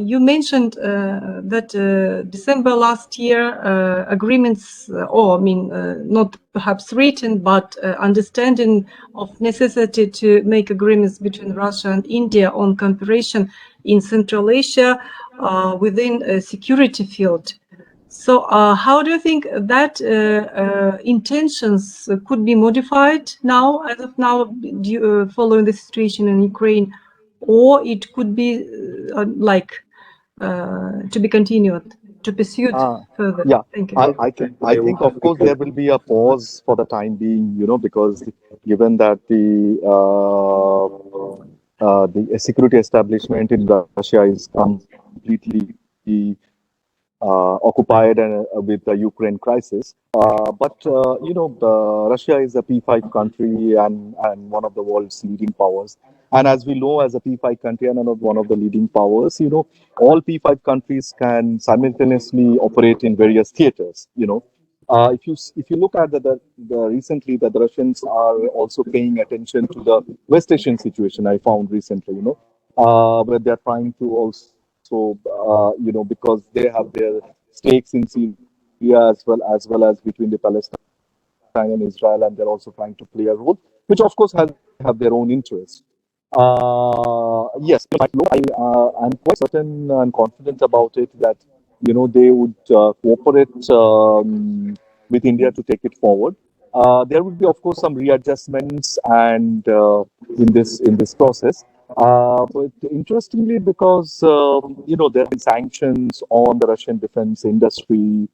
You mentioned that December last year agreements, not perhaps written, but understanding of necessity to make agreements between Russia and India on cooperation in Central Asia within a security field. So how do you think that intentions could be modified now, as of now, following the situation in Ukraine, or it could be to be continued, to pursue further? Yeah, Thank you. I think of course there will be a pause for the time being, because given that the security establishment in Russia is completely occupied and with the Ukraine crisis. Russia is a P5 country and one of the world's leading powers. And as we know, as a P5 country and one of the leading powers, all P5 countries can simultaneously operate in various theaters. If you look at the recently that the Russians are also paying attention to the West Asian situation, I found recently, where they're trying to also because they have their stakes in Syria as well as between the Palestine and Israel, and they're also trying to play a role, which of course have their own interests. Yes, I'm quite certain and confident about it that they would cooperate with India to take it forward. There would be, of course, some readjustments and in this process. But interestingly, because there have been sanctions on the Russian defense industry,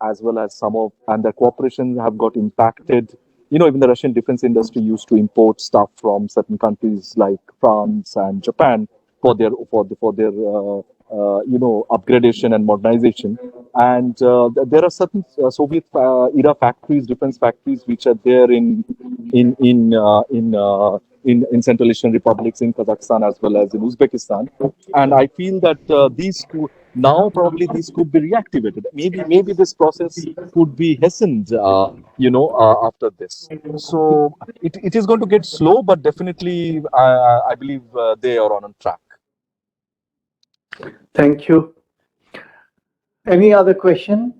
as well as and the cooperation have got impacted. Even the Russian defense industry used to import stuff from certain countries like France and Japan for their upgradation and modernization. And there are certain Soviet era factories, defense factories, which are there in Central Asian republics, in Kazakhstan as well as in Uzbekistan. And I feel that now probably these could be reactivated. Maybe this process could be hastened, after this. So it is going to get slow, but definitely I believe they are on track. Thank you. Any other question?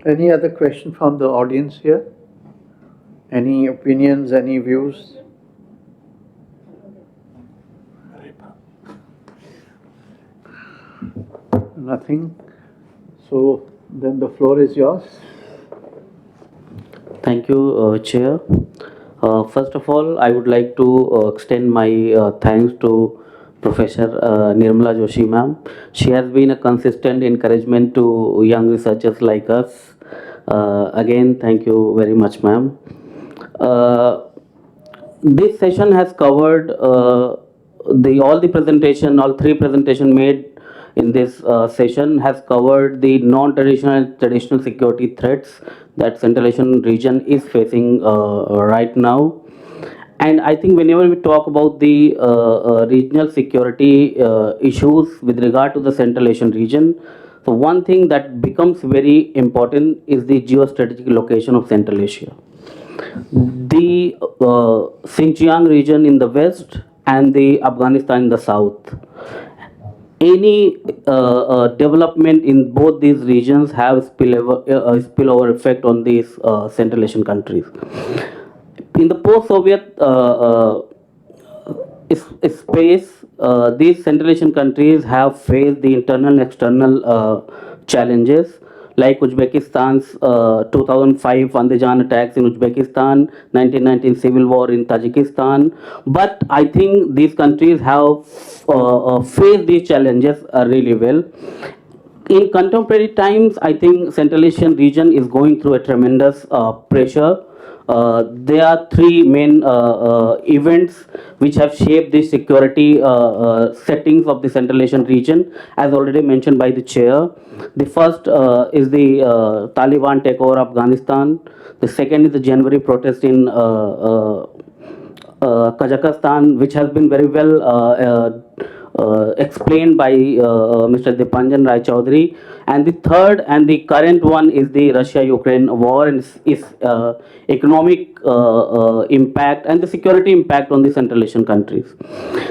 Any other question from the audience here? Any opinions, any views? Nothing. So then the floor is yours. Thank you, Chair. First of all, I would like to extend my thanks to Professor Nirmala Joshi ma'am. She has been a consistent encouragement to young researchers like us. Again, thank you very much, ma'am. This session has covered all three presentation made in this session has covered the non-traditional and traditional security threats that Central Asian region is facing right now. And I think whenever we talk about the regional security issues with regard to the Central Asian region, so one thing that becomes very important is the geostrategic location of Central Asia. The the Xinjiang region in the west and the Afghanistan in the south. Any development in both these regions have spillover effect on these Central Asian countries. In the post-Soviet space, these Central Asian countries have faced the internal and external challenges, like Uzbekistan's 2005 Andijan attacks in Uzbekistan, 1919 civil war in Tajikistan. But I think these countries have faced these challenges really well. In contemporary times, I think Central Asian region is going through a tremendous pressure. There are three main events which have shaped the security settings of the Central Asian region, as already mentioned by the chair. The first is the Taliban takeover of Afghanistan. The second is the January protest in Kazakhstan, which has been very well explained by Mr. Dipanjan Rai Chaudhary. And the third and the current one is the Russia-Ukraine war and its economic impact and the security impact on the Central Asian countries.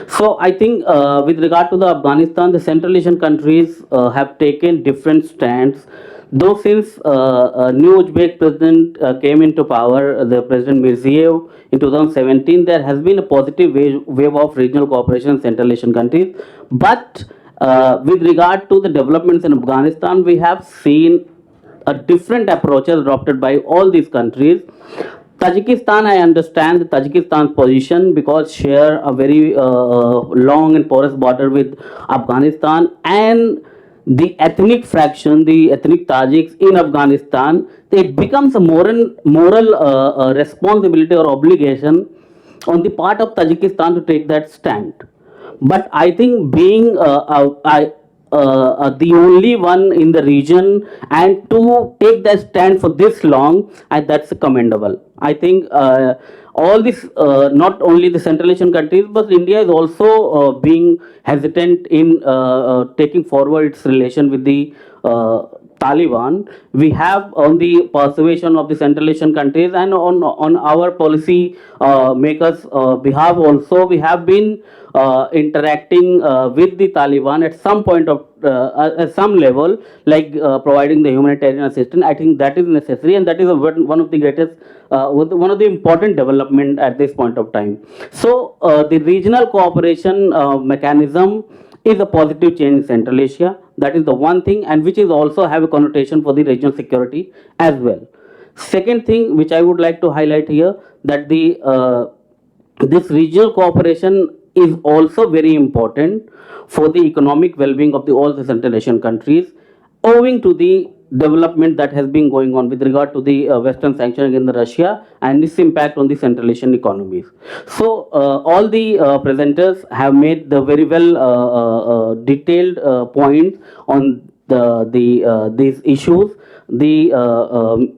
So I think with regard to the Afghanistan, the Central Asian countries have taken different stands. Though since new Uzbek president came into power, the President Mirziyoyev in 2017, there has been a positive wave of regional cooperation in Central Asian countries. But with regard to the developments in Afghanistan, we have seen a different approaches adopted by all these countries. Tajikistan, I understand the Tajikistan's position because share a very long and porous border with Afghanistan, and the ethnic fraction, the ethnic Tajiks in Afghanistan, it becomes a moral responsibility or obligation on the part of Tajikistan to take that stand. But I think being the only one in the region and to take that stand for this long, that's commendable. I think all this, not only the Central Asian countries, but India is also being hesitant in taking forward its relation with the Taliban. We have on the persuasion of the Central Asian countries and on our policy makers behalf also, we have been interacting with the Taliban at some point of at some level, like providing the humanitarian assistance. I think that is necessary, and that is one of the greatest, one of the important development at this point of time. So the regional cooperation mechanism is a positive change in Central Asia. That is the one thing, and which is also have a connotation for the regional security as well. Second thing which I would like to highlight here, that the this regional cooperation is also very important for the economic well-being of all the Central Asian countries, owing to the development that has been going on with regard to the Western sanction against Russia and its impact on the Central Asian economies. So all the presenters have made the very well detailed points on these issues. The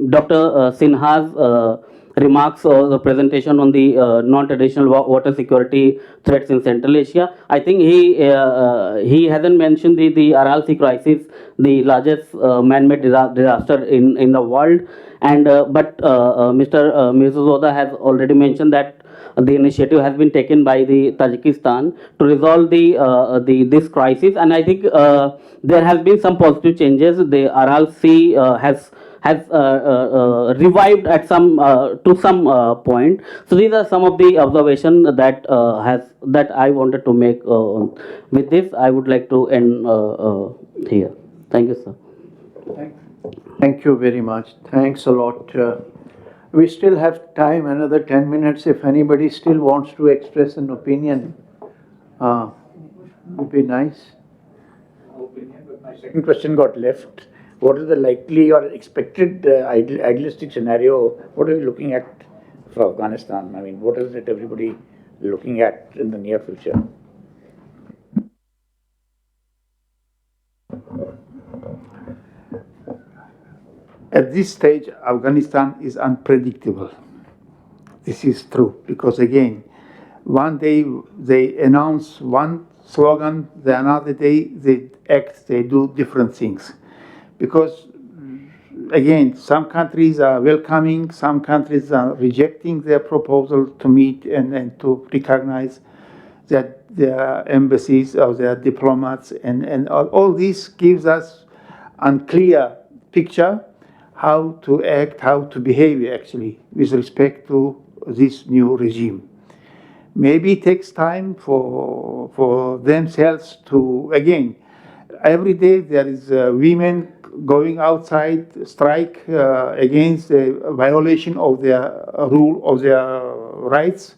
Dr. Sinha's remarks or the presentation on the non-traditional water security threats in Central Asia. I think he hasn't mentioned the Aral Sea crisis, the largest man-made disaster in the world. And but Mr. Mirzozoda has already mentioned that the initiative has been taken by the Tajikistan to resolve this crisis, and I think there has been some positive changes. The Aral Sea has revived at some to some point. So these are some of the observations that I wanted to make. With this, I would like to end here. Thank you, sir. Thank you very much. Thanks a lot. We still have time, another 10 minutes. If anybody still wants to express an opinion, would be nice. My second question got left. What is the likely or expected idealistic scenario? What are you looking at for Afghanistan? I mean, what is it everybody looking at in the near future? At this stage, Afghanistan is unpredictable. This is true because, again, one day they announce one slogan, the another day they act, they do different things. Because again, some countries are welcoming, some countries are rejecting their proposal to meet and to recognize that their embassies or their diplomats, and all this gives us unclear picture how to act, how to behave actually with respect to this new regime. Maybe it takes time for themselves to, again, every day there is women going outside strike against the violation of their rule of their rights.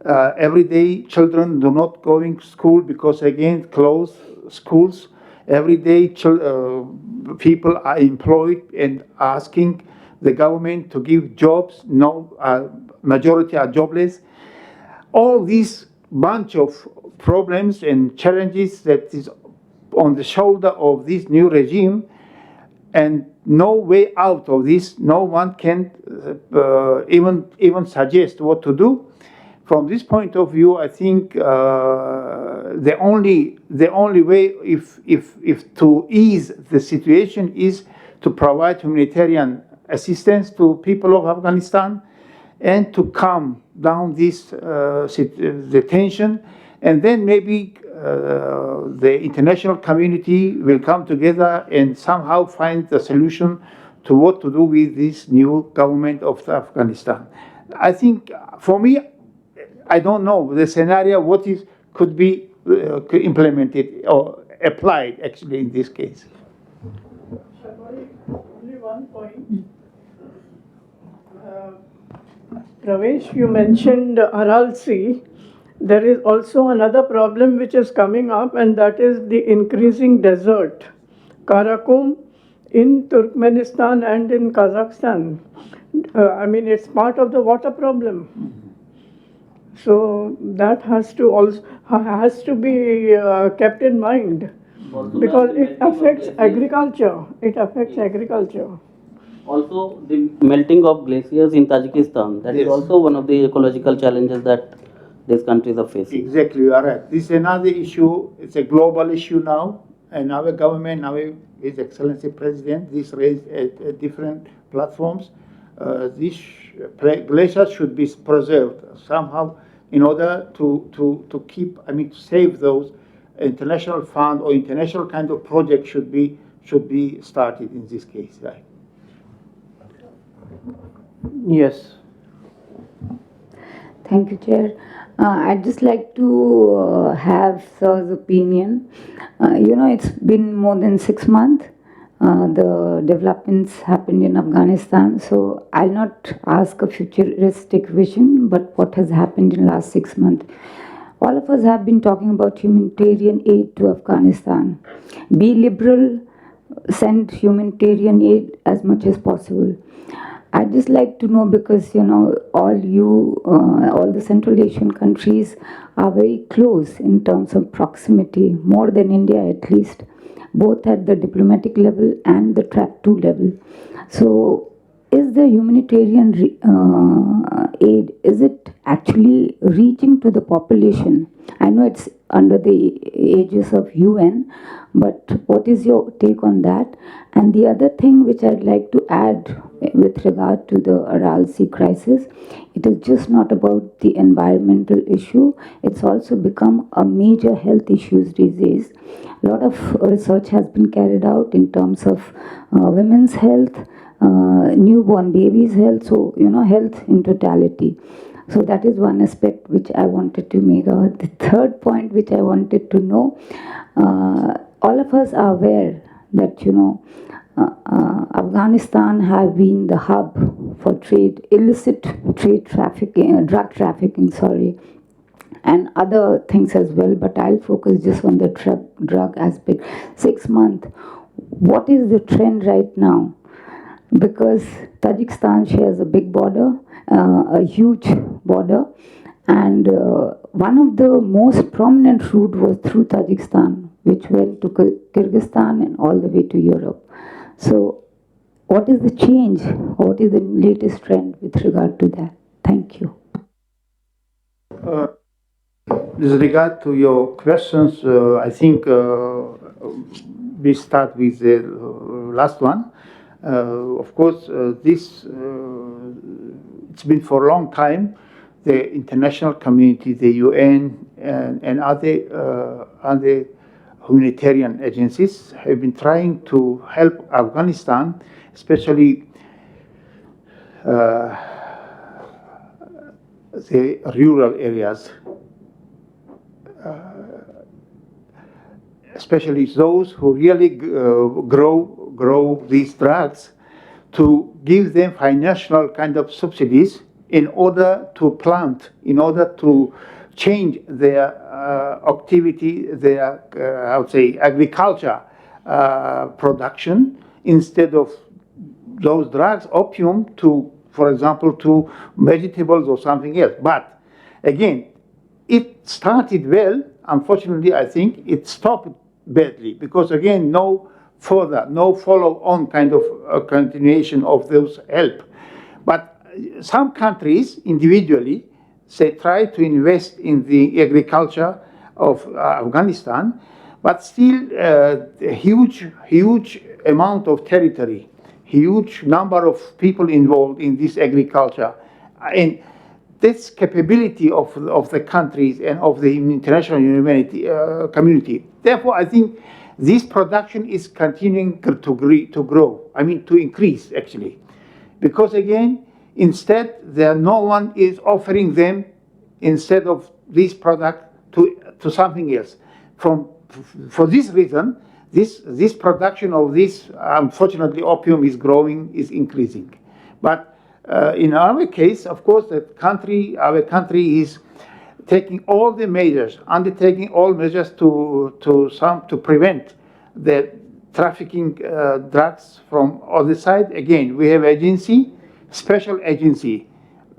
Every day children do not going to school because again closed schools. Every day people are employed and asking the government to give jobs. No, majority are jobless. All these bunch of problems and challenges that is on the shoulder of this new regime, and no way out of this. No one can even suggest what to do. From this point of view, I think the only way if to ease the situation is to provide humanitarian assistance to people of Afghanistan and to calm down this the tension, and then maybe the international community will come together and somehow find the solution to what to do with this new government of Afghanistan. I think, for me, I don't know the scenario what is could be implemented or applied actually in this case. Only one point. Pravesh, you mentioned Aral Sea. There is also another problem which is coming up, and that is the increasing desert. Karakum in Turkmenistan and in Kazakhstan. I mean, it's part of the water problem. So that has to be kept in mind, because it affects agriculture. It affects agriculture. Also, the melting of glaciers in Tajikistan, that is Yes. also one of the ecological challenges that these countries are facing. Exactly, you are right. This is another issue. It's a global issue now, and our government, now His Excellency President, this raised at different platforms. These glaciers should be preserved somehow in order to keep, I mean, to save those. International fund or international kind of project should be started in this case, right? Yes. Thank you, Chair. I'd just like to have Sir's opinion. It's been more than 6 months. The developments happened in Afghanistan, so I'll not ask a futuristic vision, but what has happened in the last 6 months. All of us have been talking about humanitarian aid to Afghanistan. Be liberal, send humanitarian aid as much as possible. I'd just like to know, because all the Central Asian countries are very close in terms of proximity, more than India at least, both at the diplomatic level and the track 2 level. So is the humanitarian aid, is it actually reaching to the population? I know it's under the aegis of UN, but what is your take on that? And the other thing which I'd like to add with regard to the Aral Sea crisis, it is just not about the environmental issue, it's also become a major health issue these days. A lot of research has been carried out in terms of women's health, newborn babies' health, so health in totality. So that is one aspect which I wanted to make. The third point which I wanted to know, all of us are aware that Afghanistan have been the hub for illicit trade trafficking, drug trafficking, and other things as well, but I'll focus just on the drug aspect. 6 months, what is the trend right now? Because Tajikistan shares a big border, a huge border, and one of the most prominent route was through Tajikistan, which went to Kyrgyzstan and all the way to Europe. So what is the change? What is the latest trend with regard to that? Thank you. With regard to your questions, I think we start with the last one. Of course, it's been for a long time. The international community, the UN, and other humanitarian agencies have been trying to help Afghanistan, especially the rural areas, especially those who really grow these drugs, to give them financial kind of subsidies in order to plant, in order to change their activity, their I would say agriculture production, instead of those drugs, opium, to, for example, to vegetables or something else. But again, it started well. Unfortunately, I think it stopped badly because, again, no follow-on kind of continuation of those help. But some countries individually, they try to invest in the agriculture of Afghanistan, but still a huge amount of territory, huge number of people involved in this agriculture. And this capability of the countries and of the international community. Therefore, I think this production is continuing to grow, I mean to increase actually. Because again, instead, no one is offering them, instead of this product, to something else. For this reason, this production of this, unfortunately, opium is growing, is increasing. But in our case, of course, our country is taking all the measures, undertaking all measures to prevent the trafficking drugs from other side. Again, we have special agency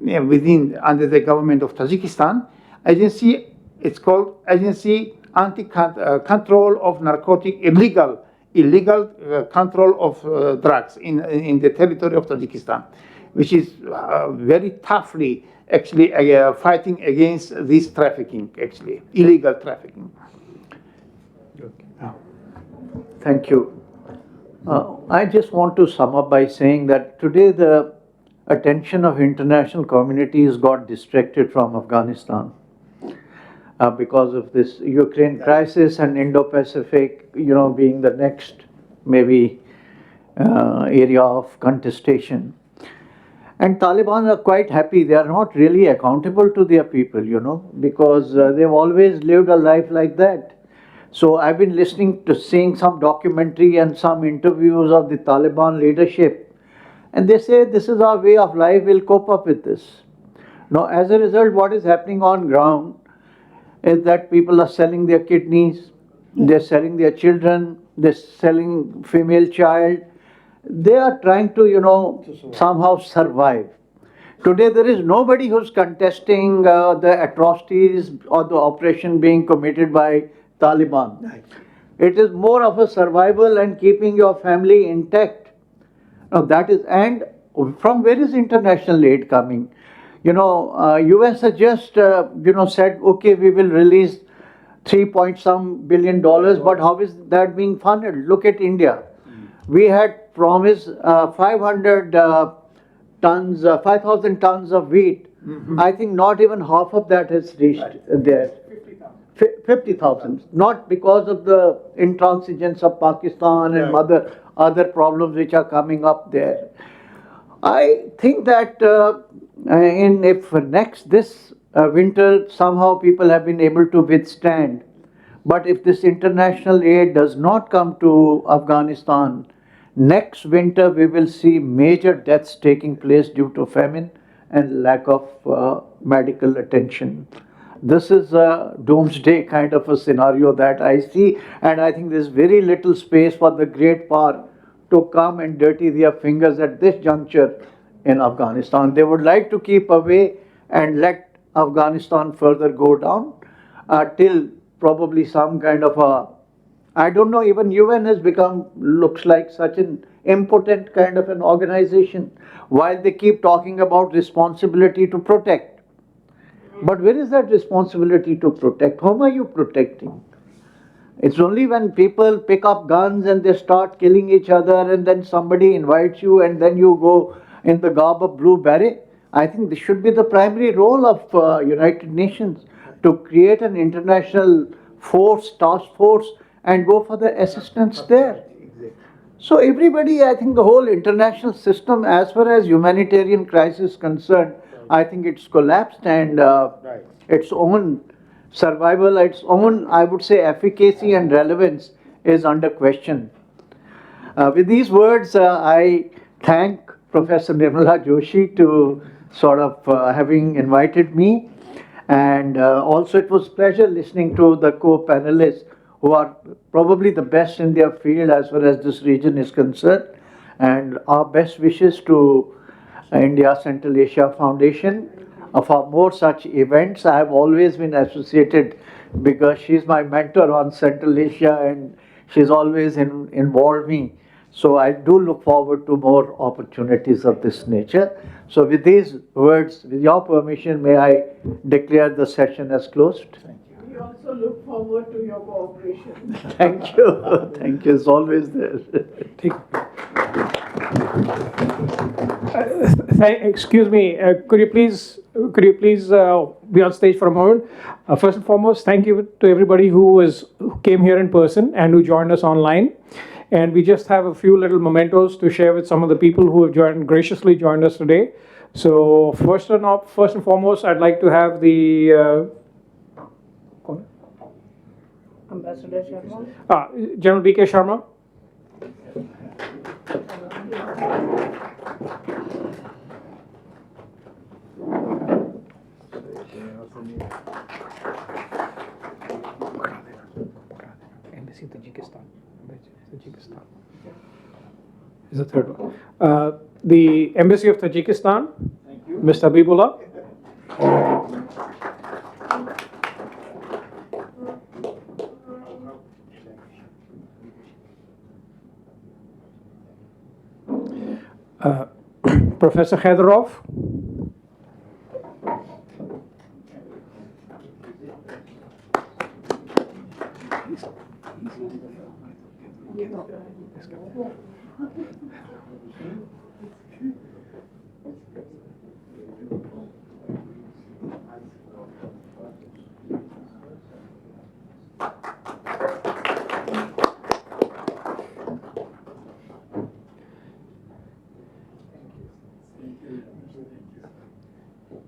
under the government of Tajikistan. It's called Agency Anti-Control of Narcotic Illegal control of drugs in the territory of Tajikistan, which is very toughly actually fighting against this trafficking, actually, illegal trafficking. Thank you. I just want to sum up by saying that today the attention of international communities got distracted from Afghanistan because of this Ukraine crisis and Indo-Pacific, being the next maybe area of contestation. And Taliban are quite happy. They are not really accountable to their people, because they've always lived a life like that. So I've been seeing some documentary and some interviews of the Taliban leadership, and they say this is our way of life, we'll cope up with this. Now, as a result, what is happening on ground is that people are selling their kidneys, they're selling their children, they're selling female child. They are trying to, somehow survive. Today, there is nobody who's contesting the atrocities or the oppression being committed by Taliban. It is more of a survival and keeping your family intact. Now that is, and from where is international aid coming? US has just, said, okay, we will release 3-point-some billion dollars, but how is that being funded? Look at India. We had promised 5,000 tons of wheat. I think not even half of that has reached there. 50,000, not because of the intransigence of Pakistan and other problems which are coming up there. I think that this winter somehow people have been able to withstand, but if this international aid does not come to Afghanistan, next winter we will see major deaths taking place due to famine and lack of medical attention. This is a doomsday kind of a scenario that I see, and I think there's very little space for the great power to come and dirty their fingers at this juncture in Afghanistan. They would like to keep away and let Afghanistan further go down till probably some kind of I don't know, even UN has looks like such an impotent kind of an organization, while they keep talking about responsibility to protect. But where is that responsibility to protect? Whom are you protecting? It's only when people pick up guns and they start killing each other and then somebody invites you and then you go in the garb of blue beret. I think this should be the primary role of United Nations, to create an international force, task force, and go for the assistance there. So everybody, I think the whole international system, as far as humanitarian crisis is concerned, I think it's collapsed, and its own survival, its own, I would say, efficacy and relevance is under question. With these words, I thank Professor Nirmala Joshi to sort of having invited me, and also it was pleasure listening to the co-panelists who are probably the best in their field as far as this region is concerned, and our best wishes to India Central Asia Foundation for more such events. I have always been associated because she's my mentor on Central Asia and she's always involved me. So I do look forward to more opportunities of this nature. So with these words, with your permission, may I declare the session as closed? We also look forward to your cooperation. Thank you. Thank you. It's always there. Excuse me, could you please be on stage for a moment? First and foremost, thank you to everybody who came here in person and who joined us online. And we just have a few little mementos to share with some of the people who have graciously joined us today. So first and foremost, I'd like to have the Ambassador Sharma. General B.K. Sharma. Embassy of Tajikistan. Is the third one. The Embassy of Tajikistan, Mr. Habibullah. Professor Khaidarov.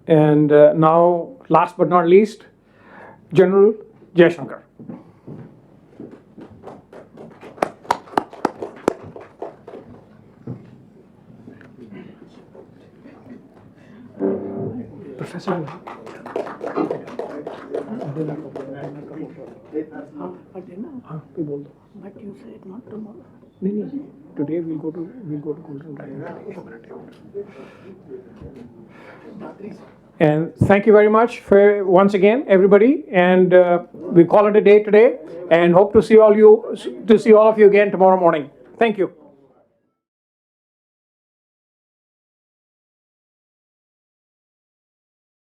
And now, last but not least, General Jaishankar. Professor. But you said not tomorrow. No. Today we'll go to Golden Dragon. And thank you very much for once again, everybody. And we call it a day today, and hope to see all of you again tomorrow morning. Thank you.